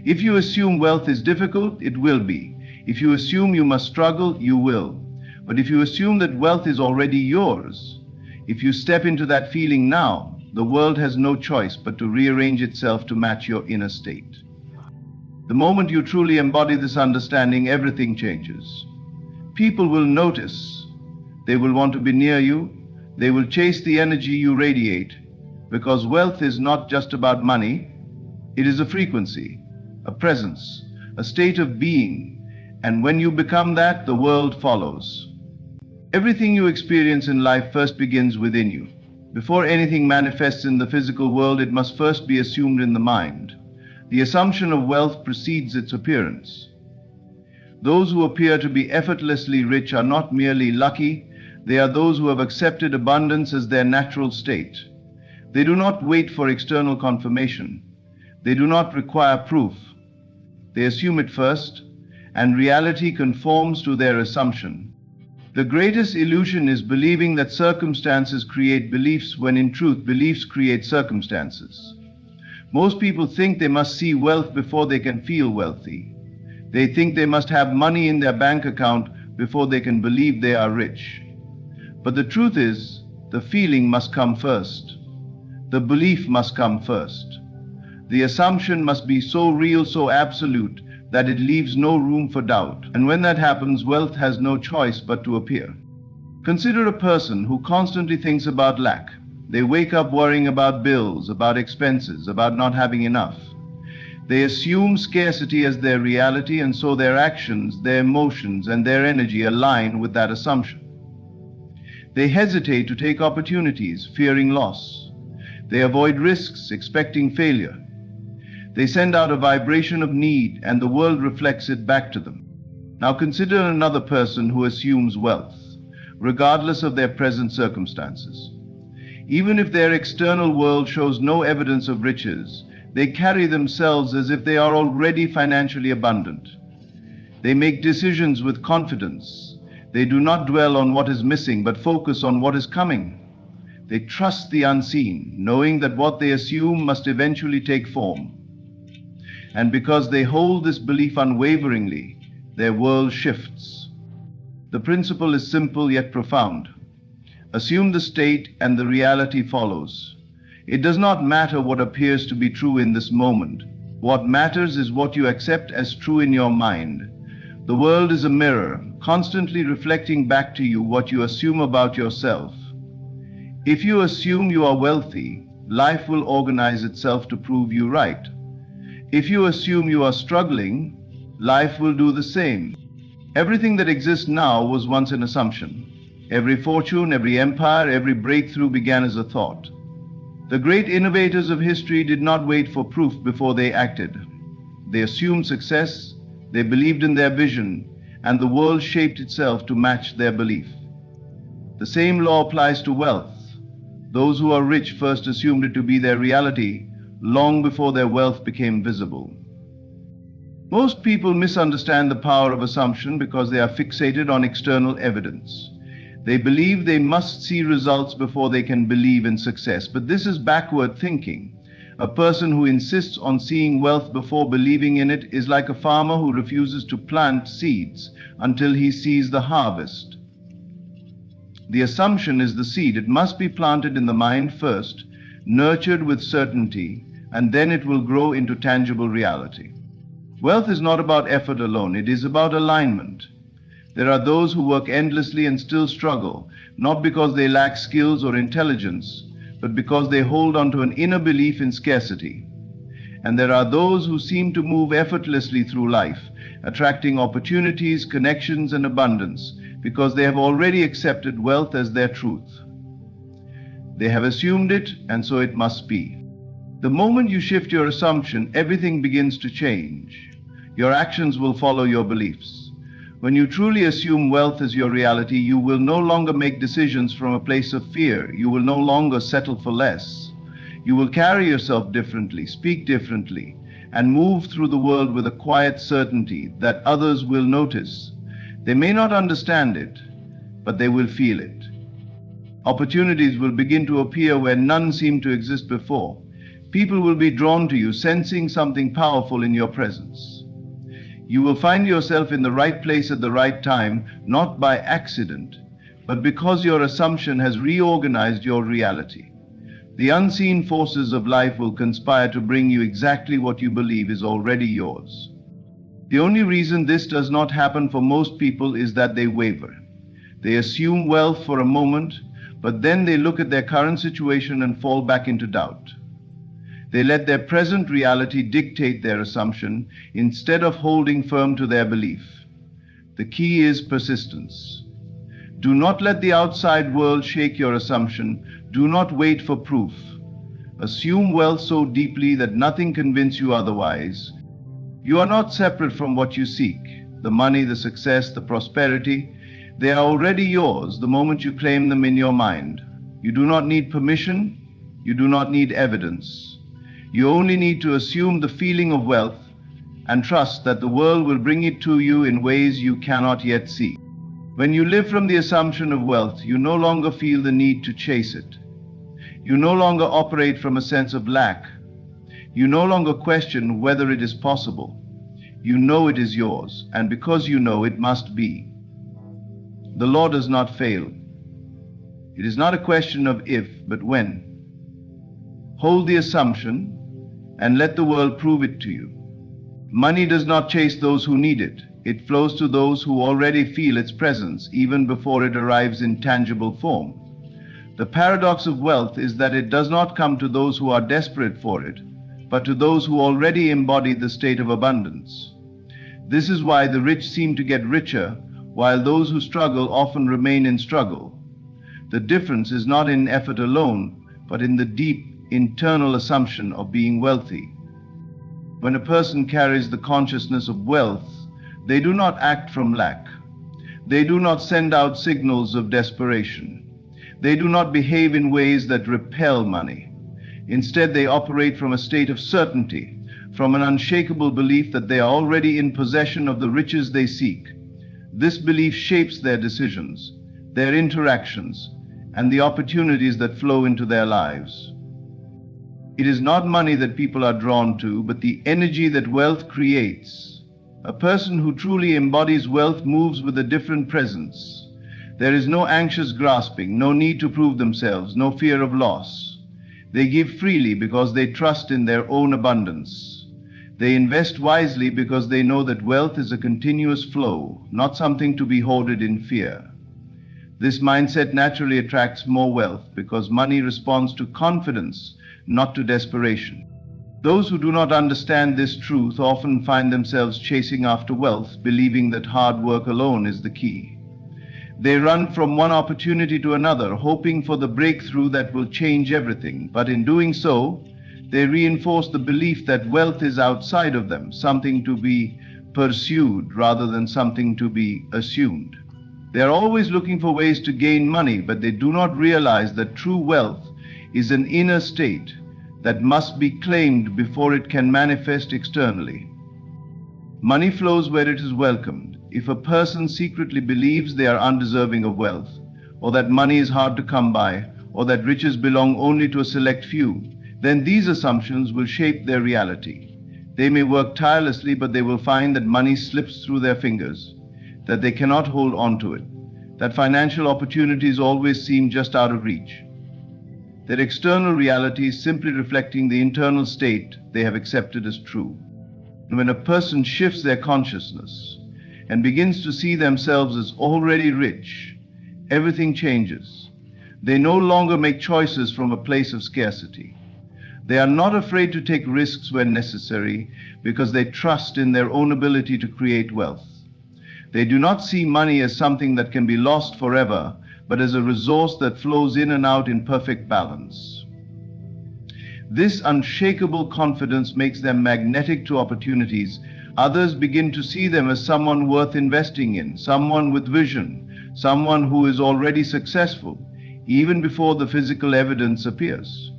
If you assume wealth is difficult, it will be. If you assume you must struggle, you will. But if you assume that wealth is already yours, if you step into that feeling now, the world has no choice but to rearrange itself to match your inner state. The moment you truly embody this understanding, everything changes. People will notice. They will want to be near you. They will chase the energy you radiate, because wealth is not just about money. It is a frequency, a presence, a state of being, and when you become that, the world follows. Everything you experience in life first begins within you. Before anything manifests in the physical world, it must first be assumed in the mind. The assumption of wealth precedes its appearance. Those who appear to be effortlessly rich are not merely lucky, they are those who have accepted abundance as their natural state. They do not wait for external confirmation. They do not require proof. They assume it first, and reality conforms to their assumption. The greatest illusion is believing that circumstances create beliefs when in truth beliefs create circumstances. Most people think they must see wealth before they can feel wealthy. They think they must have money in their bank account before they can believe they are rich. But the truth is, the feeling must come first. The belief must come first. The assumption must be so real, so absolute, that it leaves no room for doubt. And when that happens, wealth has no choice but to appear. Consider a person who constantly thinks about lack. They wake up worrying about bills, about expenses, about not having enough. They assume scarcity as their reality, and so their actions, their emotions, and their energy align with that assumption. They hesitate to take opportunities, fearing loss. They avoid risks, expecting failure. They send out a vibration of need, and the world reflects it back to them. Now consider another person who assumes wealth, regardless of their present circumstances. Even if their external world shows no evidence of riches, they carry themselves as if they are already financially abundant. They make decisions with confidence. They do not dwell on what is missing, but focus on what is coming. They trust the unseen, knowing that what they assume must eventually take form. And because they hold this belief unwaveringly, their world shifts. The principle is simple yet profound. Assume the state and the reality follows. It does not matter what appears to be true in this moment. What matters is what you accept as true in your mind. The world is a mirror, constantly reflecting back to you what you assume about yourself. If you assume you are wealthy, life will organize itself to prove you right. If you assume you are struggling, life will do the same. Everything that exists now was once an assumption. Every fortune, every empire, every breakthrough began as a thought. The great innovators of history did not wait for proof before they acted. They assumed success, they believed in their vision, and the world shaped itself to match their belief. The same law applies to wealth. Those who are rich first assumed it to be their reality long before their wealth became visible. Most people misunderstand the power of assumption because they are fixated on external evidence. They believe they must see results before they can believe in success, but this is backward thinking. A person who insists on seeing wealth before believing in it is like a farmer who refuses to plant seeds until he sees the harvest. The assumption is the seed. It must be planted in the mind first, nurtured with certainty, and then it will grow into tangible reality. Wealth is not about effort alone, it is about alignment. There are those who work endlessly and still struggle, not because they lack skills or intelligence, but because they hold on to an inner belief in scarcity. And there are those who seem to move effortlessly through life, attracting opportunities, connections, and abundance, because they have already accepted wealth as their truth. They have assumed it, and so it must be. The moment you shift your assumption, everything begins to change. Your actions will follow your beliefs. When you truly assume wealth as your reality, you will no longer make decisions from a place of fear. You will no longer settle for less. You will carry yourself differently, speak differently, and move through the world with a quiet certainty that others will notice. They may not understand it, but they will feel it. Opportunities will begin to appear where none seemed to exist before. People will be drawn to you, sensing something powerful in your presence. You will find yourself in the right place at the right time, not by accident, but because your assumption has reorganized your reality. The unseen forces of life will conspire to bring you exactly what you believe is already yours. The only reason this does not happen for most people is that they waver. They assume wealth for a moment, but then they look at their current situation and fall back into doubt. They let their present reality dictate their assumption instead of holding firm to their belief. The key is persistence. Do not let the outside world shake your assumption. Do not wait for proof. Assume wealth so deeply that nothing convinces you otherwise. You are not separate from what you seek. The money, the success, the prosperity, they are already yours the moment you claim them in your mind. You do not need permission. You do not need evidence. You only need to assume the feeling of wealth and trust that the world will bring it to you in ways you cannot yet see. When you live from the assumption of wealth, you no longer feel the need to chase it. You no longer operate from a sense of lack. You no longer question whether it is possible. You know it is yours, and because you know, it must be. The law does not fail. It is not a question of if, but when. Hold the assumption and let the world prove it to you. Money does not chase those who need it. It flows to those who already feel its presence even before it arrives in tangible form. The paradox of wealth is that it does not come to those who are desperate for it, but to those who already embody the state of abundance. This is why the rich seem to get richer, while those who struggle often remain in struggle. The difference is not in effort alone, but in the deep internal assumption of being wealthy. When a person carries the consciousness of wealth, they do not act from lack. They do not send out signals of desperation. They do not behave in ways that repel money. Instead, they operate from a state of certainty, from an unshakable belief that they are already in possession of the riches they seek. This belief shapes their decisions, their interactions, and the opportunities that flow into their lives. It is not money that people are drawn to, but the energy that wealth creates. A person who truly embodies wealth moves with a different presence. There is no anxious grasping, no need to prove themselves, no fear of loss. They give freely because they trust in their own abundance. They invest wisely because they know that wealth is a continuous flow, not something to be hoarded in fear. This mindset naturally attracts more wealth because money responds to confidence, not to desperation. Those who do not understand this truth often find themselves chasing after wealth, believing that hard work alone is the key. They run from one opportunity to another, hoping for the breakthrough that will change everything. But in doing so, they reinforce the belief that wealth is outside of them, something to be pursued rather than something to be assumed. They are always looking for ways to gain money, but they do not realize that true wealth is an inner state that must be claimed before it can manifest externally. Money flows where it is welcomed. If a person secretly believes they are undeserving of wealth, or that money is hard to come by, or that riches belong only to a select few, then these assumptions will shape their reality. They may work tirelessly, but they will find that money slips through their fingers, that they cannot hold on to it, that financial opportunities always seem just out of reach. Their external reality is simply reflecting the internal state they have accepted as true. And when a person shifts their consciousness and begins to see themselves as already rich, everything changes. They no longer make choices from a place of scarcity. They are not afraid to take risks when necessary because they trust in their own ability to create wealth. They do not see money as something that can be lost forever, but as a resource that flows in and out in perfect balance. This unshakable confidence makes them magnetic to opportunities. Others begin to see them as someone worth investing in, someone with vision, someone who is already successful, even before the physical evidence appears.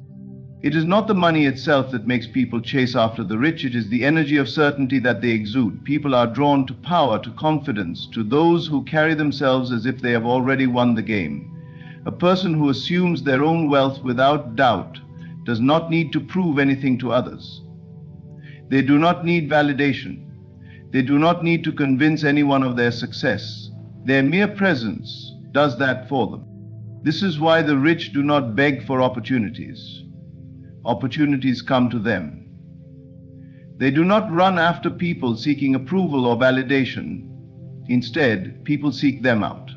It is not the money itself that makes people chase after the rich, it is the energy of certainty that they exude. People are drawn to power, to confidence, to those who carry themselves as if they have already won the game. A person who assumes their own wealth without doubt does not need to prove anything to others. They do not need validation. They do not need to convince anyone of their success. Their mere presence does that for them. This is why the rich do not beg for opportunities. Opportunities come to them. They do not run after people seeking approval or validation. Instead, people seek them out.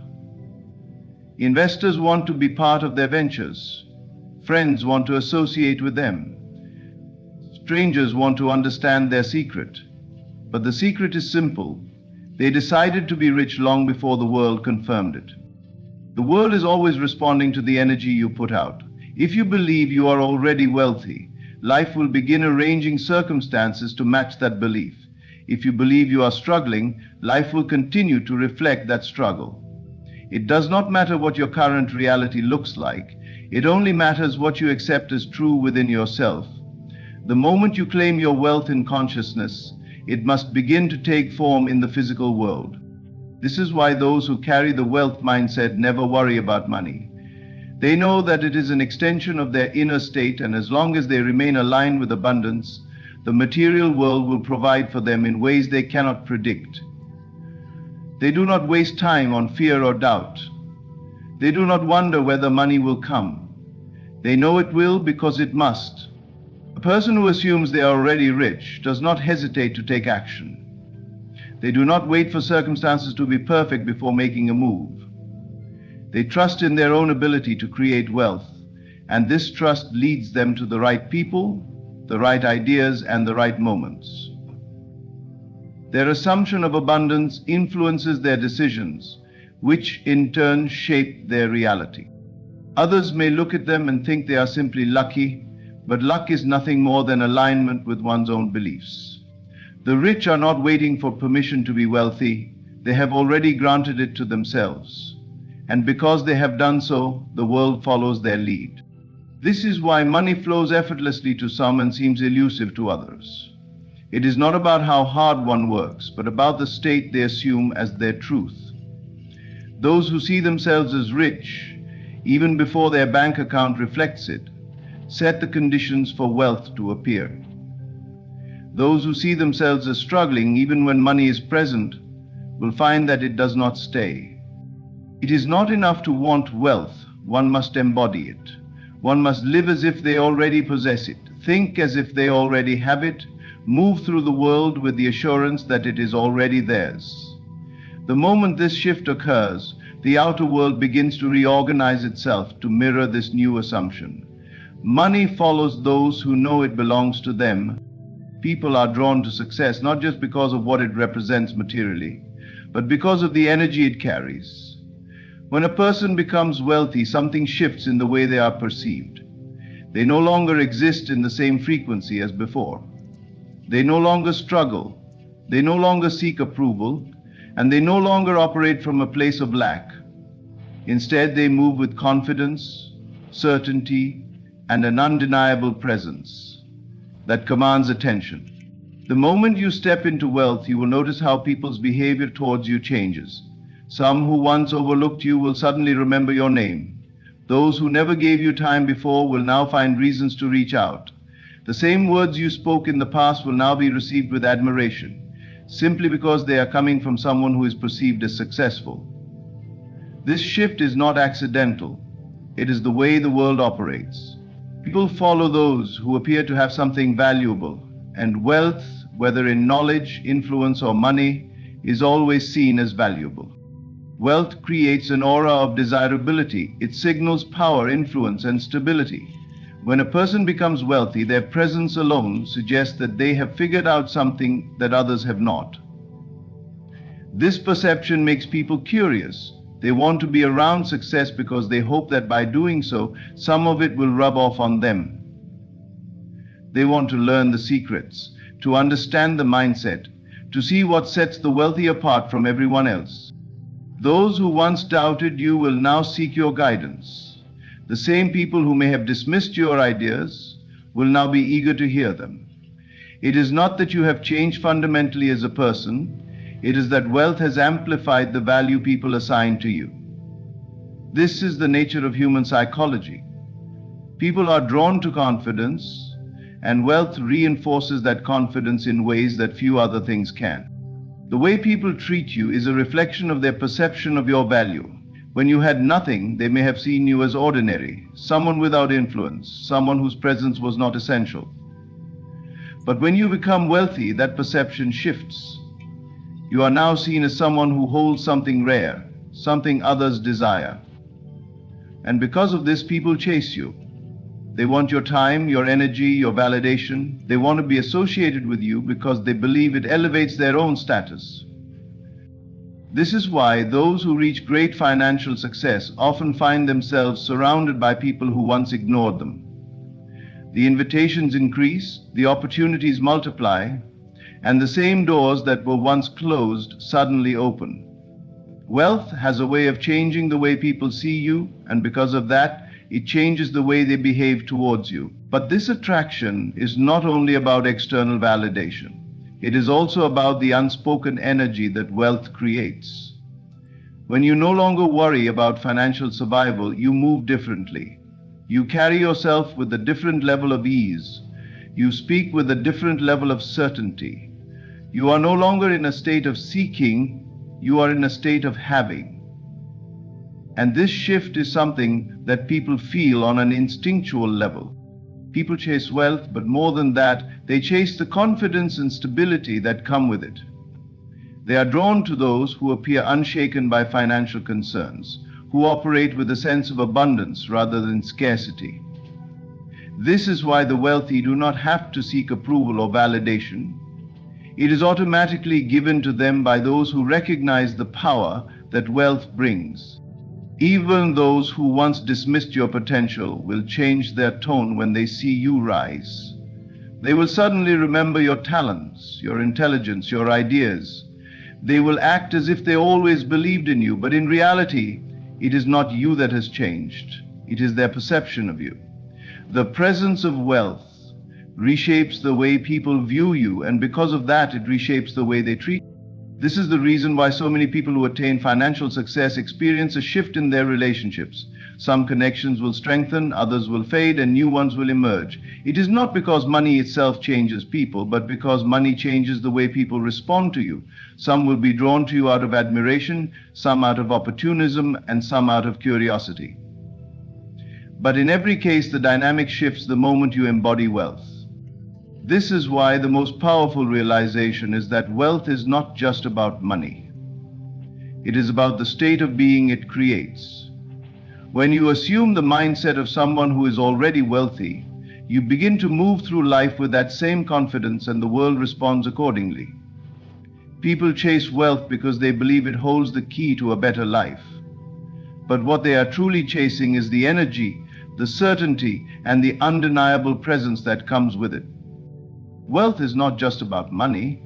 Investors want to be part of their ventures. Friends want to associate with them. Strangers want to understand their secret. But the secret is simple. They decided to be rich long before the world confirmed it. The world is always responding to the energy you put out. If you believe you are already wealthy, life will begin arranging circumstances to match that belief. If you believe you are struggling, life will continue to reflect that struggle. It does not matter what your current reality looks like. It only matters what you accept as true within yourself. The moment you claim your wealth in consciousness, it must begin to take form in the physical world. This is why those who carry the wealth mindset never worry about money. They know that it is an extension of their inner state, and as long as they remain aligned with abundance, the material world will provide for them in ways they cannot predict. They do not waste time on fear or doubt. They do not wonder whether money will come. They know it will because it must. A person who assumes they are already rich does not hesitate to take action. They do not wait for circumstances to be perfect before making a move. They trust in their own ability to create wealth, and this trust leads them to the right people, the right ideas, and the right moments. Their assumption of abundance influences their decisions, which in turn shape their reality. Others may look at them and think they are simply lucky, but luck is nothing more than alignment with one's own beliefs. The rich are not waiting for permission to be wealthy. They have already granted it to themselves. And because they have done so, the world follows their lead. This is why money flows effortlessly to some and seems elusive to others. It is not about how hard one works, but about the state they assume as their truth. Those who see themselves as rich, even before their bank account reflects it, set the conditions for wealth to appear. Those who see themselves as struggling, even when money is present, will find that it does not stay. It is not enough to want wealth. One must embody it. One must live as if they already possess it, think as if they already have it, move through the world with the assurance that it is already theirs. The moment this shift occurs, the outer world begins to reorganize itself to mirror this new assumption. Money follows those who know it belongs to them. People are drawn to success not just because of what it represents materially, but because of the energy it carries. When a person becomes wealthy, something shifts in the way they are perceived. They no longer exist in the same frequency as before. They no longer struggle. They no longer seek approval, and they no longer operate from a place of lack. Instead, they move with confidence, certainty, and an undeniable presence that commands attention. The moment you step into wealth, you will notice how people's behavior towards you changes. Some who once overlooked you will suddenly remember your name. Those who never gave you time before will now find reasons to reach out. The same words you spoke in the past will now be received with admiration, simply because they are coming from someone who is perceived as successful. This shift is not accidental. It is the way the world operates. People follow those who appear to have something valuable, and wealth, whether in knowledge, influence, or money, is always seen as valuable. Wealth creates an aura of desirability. It signals power, influence, and stability. When a person becomes wealthy, their presence alone suggests that they have figured out something that others have not. This perception makes people curious. They want to be around success because they hope that by doing so, some of it will rub off on them. They want to learn the secrets, to understand the mindset, to see what sets the wealthy apart from everyone else. Those who once doubted you will now seek your guidance. The same people who may have dismissed your ideas will now be eager to hear them. It is not that you have changed fundamentally as a person. It is that wealth has amplified the value people assign to you. This is the nature of human psychology. People are drawn to confidence, and wealth reinforces that confidence in ways that few other things can. The way people treat you is a reflection of their perception of your value. When you had nothing, they may have seen you as ordinary, someone without influence, someone whose presence was not essential. But when you become wealthy, that perception shifts. You are now seen as someone who holds something rare, something others desire. And because of this, people chase you. They want your time, your energy, your validation. They want to be associated with you because they believe it elevates their own status. This is why those who reach great financial success often find themselves surrounded by people who once ignored them. The invitations increase, the opportunities multiply, and the same doors that were once closed suddenly open. Wealth has a way of changing the way people see you, and because of that, it changes the way they behave towards you. But this attraction is not only about external validation. It is also about the unspoken energy that wealth creates. When you no longer worry about financial survival, you move differently. You carry yourself with a different level of ease. You speak with a different level of certainty. You are no longer in a state of seeking, you are in a state of having. And this shift is something that people feel on an instinctual level. People chase wealth, but more than that, they chase the confidence and stability that come with it. They are drawn to those who appear unshaken by financial concerns, who operate with a sense of abundance rather than scarcity. This is why the wealthy do not have to seek approval or validation. It is automatically given to them by those who recognize the power that wealth brings. Even those who once dismissed your potential will change their tone when they see you rise. They will suddenly remember your talents, your intelligence, your ideas. They will act as if they always believed in you, but in reality, it is not you that has changed. It is their perception of you. The presence of wealth reshapes the way people view you, and because of that, it reshapes the way they treat you. This is the reason why so many people who attain financial success experience a shift in their relationships. Some connections will strengthen, others will fade, and new ones will emerge. It is not because money itself changes people, but because money changes the way people respond to you. Some will be drawn to you out of admiration, some out of opportunism, and some out of curiosity. But in every case, the dynamic shifts the moment you embody wealth. This is why the most powerful realization is that wealth is not just about money. It is about the state of being it creates. When you assume the mindset of someone who is already wealthy, you begin to move through life with that same confidence, and the world responds accordingly. People chase wealth because they believe it holds the key to a better life. But what they are truly chasing is the energy, the certainty, and the undeniable presence that comes with it. Wealth is not just about money.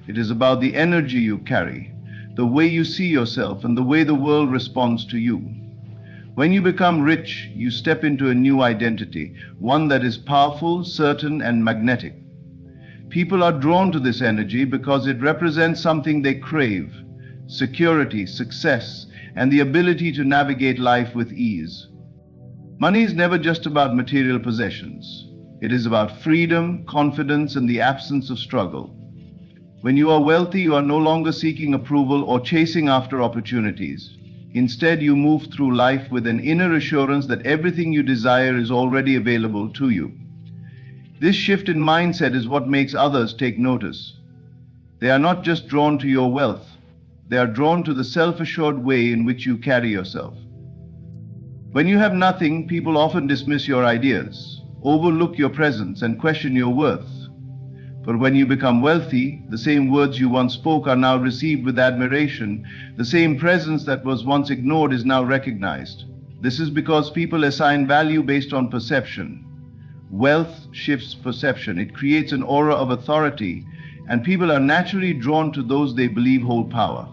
It is about the energy you carry, the way you see yourself, and the way the world responds to you. When you become rich, you step into a new identity, one that is powerful, certain, and magnetic. People are drawn to this energy because it represents something they crave: security, success, and the ability to navigate life with ease. Money is never just about material possessions. It is about freedom, confidence, and the absence of struggle. When you are wealthy, you are no longer seeking approval or chasing after opportunities. Instead, you move through life with an inner assurance that everything you desire is already available to you. This shift in mindset is what makes others take notice. They are not just drawn to your wealth, they are drawn to the self-assured way in which you carry yourself. When you have nothing, people often dismiss your ideas, overlook your presence, and question your worth. But when you become wealthy, the same words you once spoke are now received with admiration. The same presence that was once ignored is now recognized. This is because people assign value based on perception. Wealth shifts perception. It creates an aura of authority, and people are naturally drawn to those they believe hold power.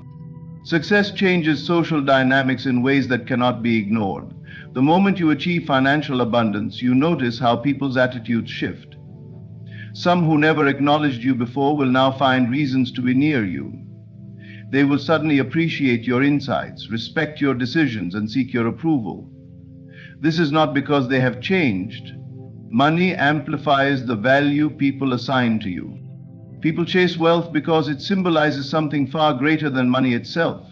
Success changes social dynamics in ways that cannot be ignored. The moment you achieve financial abundance, you notice how people's attitudes shift. Some who never acknowledged you before will now find reasons to be near you. They will suddenly appreciate your insights, respect your decisions, and seek your approval. This is not because they have changed. Money amplifies the value people assign to you. People chase wealth because it symbolizes something far greater than money itself.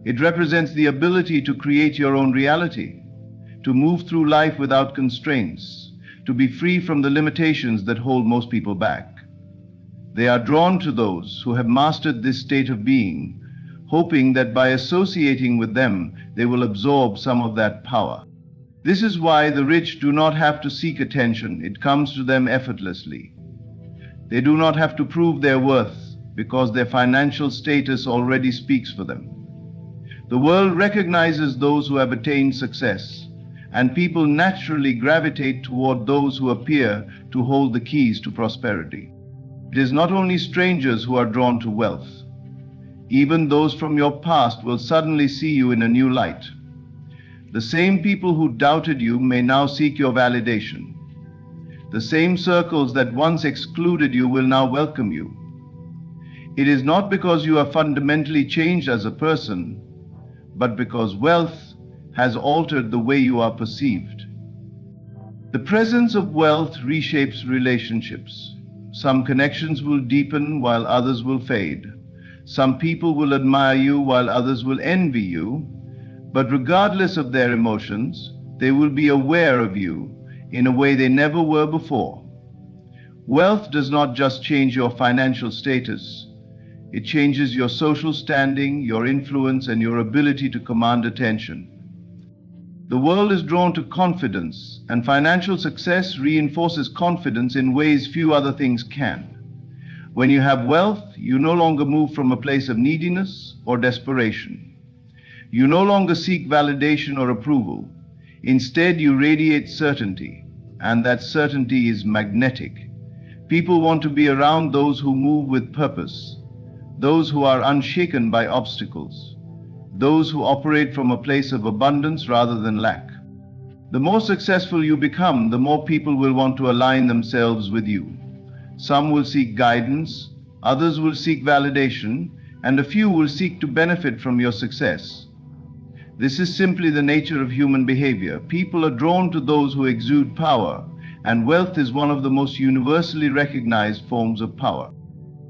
It represents the ability to create your own reality, to move through life without constraints, to be free from the limitations that hold most people back. They are drawn to those who have mastered this state of being, hoping that by associating with them, they will absorb some of that power. This is why the rich do not have to seek attention. It comes to them effortlessly. They do not have to prove their worth because their financial status already speaks for them. The world recognizes those who have attained success, and people naturally gravitate toward those who appear to hold the keys to prosperity. It is not only strangers who are drawn to wealth. Even those from your past will suddenly see you in a new light. The same people who doubted you may now seek your validation. The same circles that once excluded you will now welcome you. It is not because you are fundamentally changed as a person, but because wealth has altered the way you are perceived. The presence of wealth reshapes relationships. Some connections will deepen while others will fade. Some people will admire you while others will envy you. But regardless of their emotions, they will be aware of you in a way they never were before. Wealth does not just change your financial status. It changes your social standing, your influence, and your ability to command attention. The world is drawn to confidence, and financial success reinforces confidence in ways few other things can. When you have wealth, you no longer move from a place of neediness or desperation. You no longer seek validation or approval. Instead, you radiate certainty, and that certainty is magnetic. People want to be around those who move with purpose, those who are unshaken by obstacles, those who operate from a place of abundance rather than lack. The more successful you become, the more people will want to align themselves with you. Some will seek guidance, others will seek validation, and a few will seek to benefit from your success. This is simply the nature of human behavior. People are drawn to those who exude power, and wealth is one of the most universally recognized forms of power.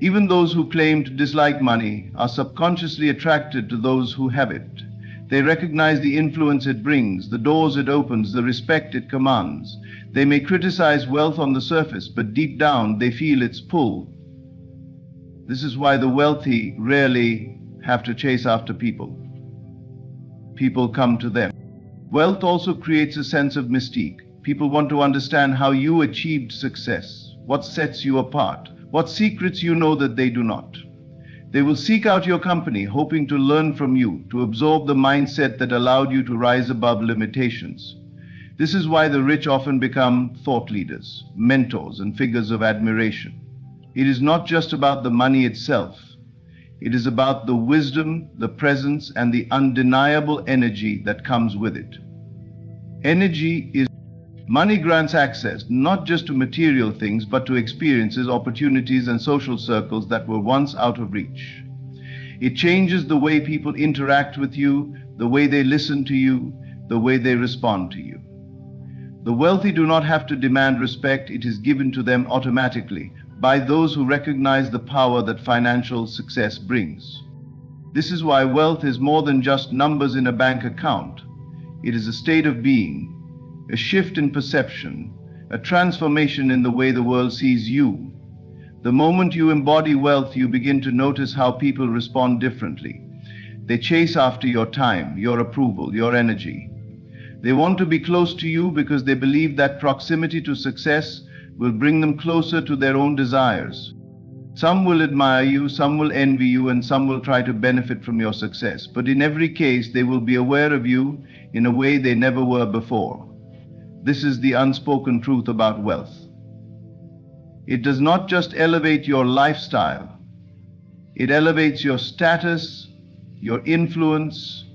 Even those who claim to dislike money are subconsciously attracted to those who have it. They recognize the influence it brings, the doors it opens, the respect it commands. They may criticize wealth on the surface, but deep down they feel its pull. This is why the wealthy rarely have to chase after people. People come to them. Wealth also creates a sense of mystique. People want to understand how you achieved success, what sets you apart, what secrets you know that they do not. They will seek out your company, hoping to learn from you, to absorb the mindset that allowed you to rise above limitations. This is why the rich often become thought leaders, mentors, and figures of admiration. It is not just about the money itself. It is about the wisdom, the presence, and the undeniable energy that comes with it. Money grants access not just to material things, but to experiences, opportunities, and social circles that were once out of reach. It changes the way people interact with you, the way they listen to you, the way they respond to you. The wealthy do not have to demand respect. It is given to them automatically by those who recognize the power that financial success brings. This is why wealth is more than just numbers in a bank account. It is a state of being, a shift in perception, a transformation in the way the world sees you. The moment you embody wealth, you begin to notice how people respond differently. They chase after your time, your approval, your energy. They want to be close to you because they believe that proximity to success will bring them closer to their own desires. Some will admire you, some will envy you, and some will try to benefit from your success. But in every case, they will be aware of you in a way they never were before. This is the unspoken truth about wealth. It does not just elevate your lifestyle. It elevates your status, your influence,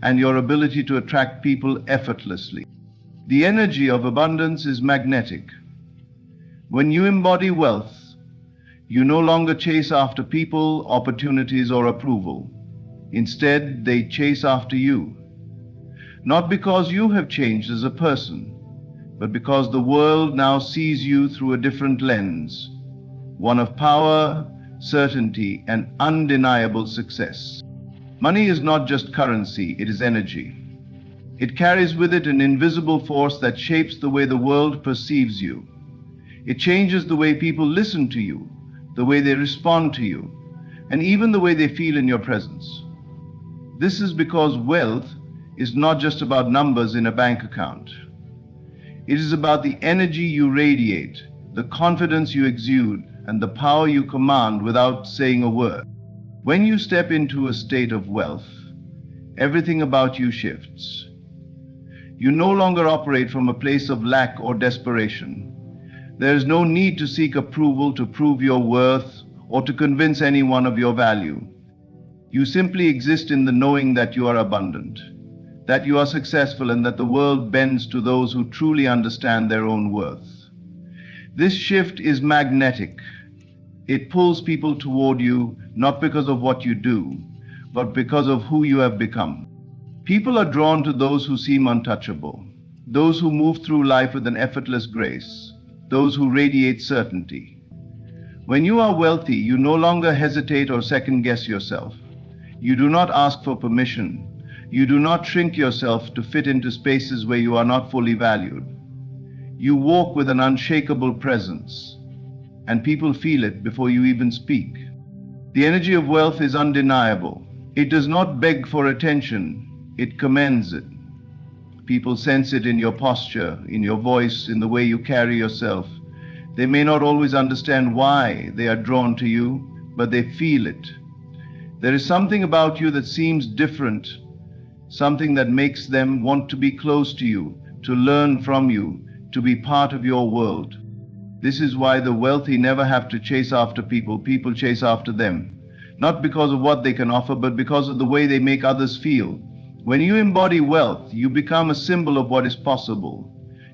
and your ability to attract people effortlessly. The energy of abundance is magnetic. When you embody wealth, you no longer chase after people, opportunities, or approval. Instead, they chase after you. Not because you have changed as a person, but because the world now sees you through a different lens, one of power, certainty, and undeniable success. Money is not just currency, it is energy. It carries with it an invisible force that shapes the way the world perceives you. It changes the way people listen to you, the way they respond to you, and even the way they feel in your presence. This is because wealth is not just about numbers in a bank account. It is about the energy you radiate, the confidence you exude, and the power you command without saying a word. When you step into a state of wealth, everything about you shifts. You no longer operate from a place of lack or desperation. There is no need to seek approval to prove your worth or to convince anyone of your value. You simply exist in the knowing that you are abundant, that you are successful, and that the world bends to those who truly understand their own worth. This shift is magnetic. It pulls people toward you not because of what you do, but because of who you have become. People are drawn to those who seem untouchable, those who move through life with an effortless grace, those who radiate certainty. When you are wealthy, you no longer hesitate or second-guess yourself. You do not ask for permission. You do not shrink yourself to fit into spaces where you are not fully valued. You walk with an unshakable presence, and people feel it before you even speak. The energy of wealth is undeniable. It does not beg for attention, it commands it. People sense it in your posture, in your voice, in the way you carry yourself. They may not always understand why they are drawn to you, but they feel it. There is something about you that seems different, something that makes them want to be close to you, to learn from you, to be part of your world. This is why the wealthy never have to chase after people. People chase after them, not because of what they can offer, but because of the way they make others feel. When you embody wealth, you become a symbol of what is possible.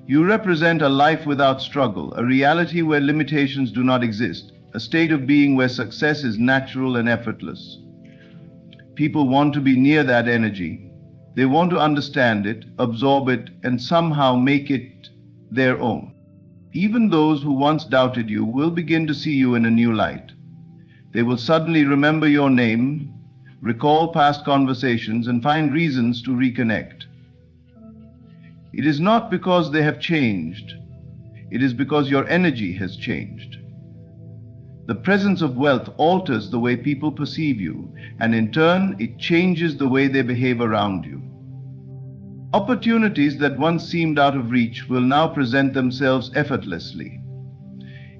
You represent a life without struggle, a reality where limitations do not exist, a state of being where success is natural and effortless. People want to be near that energy. They want to understand it, absorb it, and somehow make it their own. Even those who once doubted you will begin to see you in a new light. They will suddenly remember your name, recall past conversations, and find reasons to reconnect. It is not because they have changed. It is because your energy has changed. The presence of wealth alters the way people perceive you, and in turn, it changes the way they behave around you. Opportunities that once seemed out of reach will now present themselves effortlessly.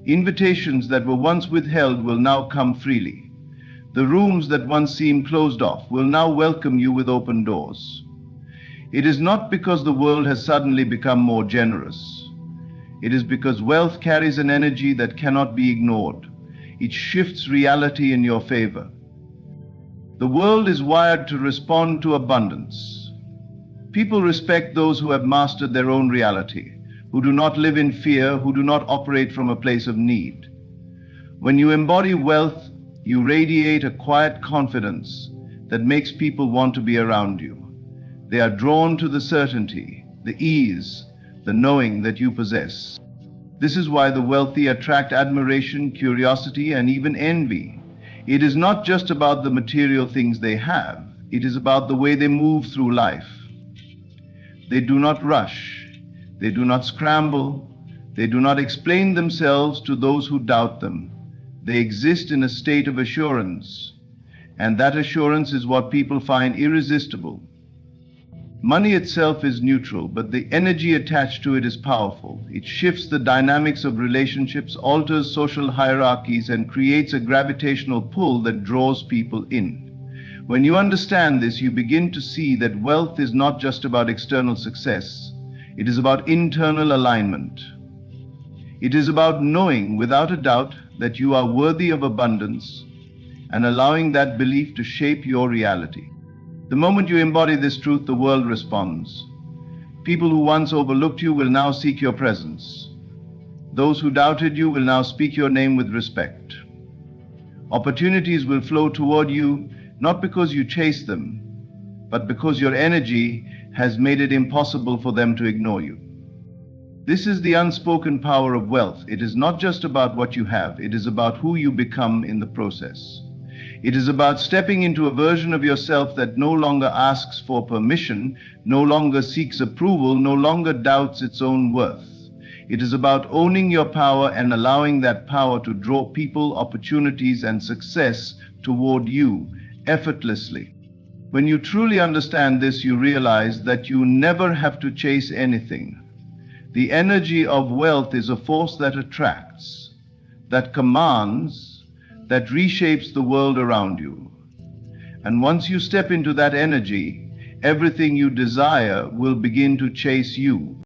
Invitations that were once withheld will now come freely. The rooms that once seemed closed off will now welcome you with open doors. It is not because the world has suddenly become more generous. It is because wealth carries an energy that cannot be ignored. It shifts reality in your favor. The world is wired to respond to abundance. People respect those who have mastered their own reality, who do not live in fear, who do not operate from a place of need. When you embody wealth, you radiate a quiet confidence that makes people want to be around you. They are drawn to the certainty, the ease, the knowing that you possess. This is why the wealthy attract admiration, curiosity, and even envy. It is not just about the material things they have. It is about the way they move through life. They do not rush. They do not scramble. They do not explain themselves to those who doubt them. They exist in a state of assurance, and that assurance is what people find irresistible. Money itself is neutral, but the energy attached to it is powerful. It shifts the dynamics of relationships, alters social hierarchies, and creates a gravitational pull that draws people in. When you understand this, you begin to see that wealth is not just about external success. It is about internal alignment. It is about knowing without a doubt that you are worthy of abundance and allowing that belief to shape your reality. The moment you embody this truth, the world responds. People who once overlooked you will now seek your presence. Those who doubted you will now speak your name with respect. Opportunities will flow toward you, not because you chase them, but because your energy has made it impossible for them to ignore you. This is the unspoken power of wealth. It is not just about what you have, it is about who you become in the process. It is about stepping into a version of yourself that no longer asks for permission, no longer seeks approval, no longer doubts its own worth. It is about owning your power and allowing that power to draw people, opportunities, and success toward you effortlessly. When you truly understand this, you realize that you never have to chase anything. The energy of wealth is a force that attracts, that commands, that reshapes the world around you. And once you step into that energy, everything you desire will begin to chase you.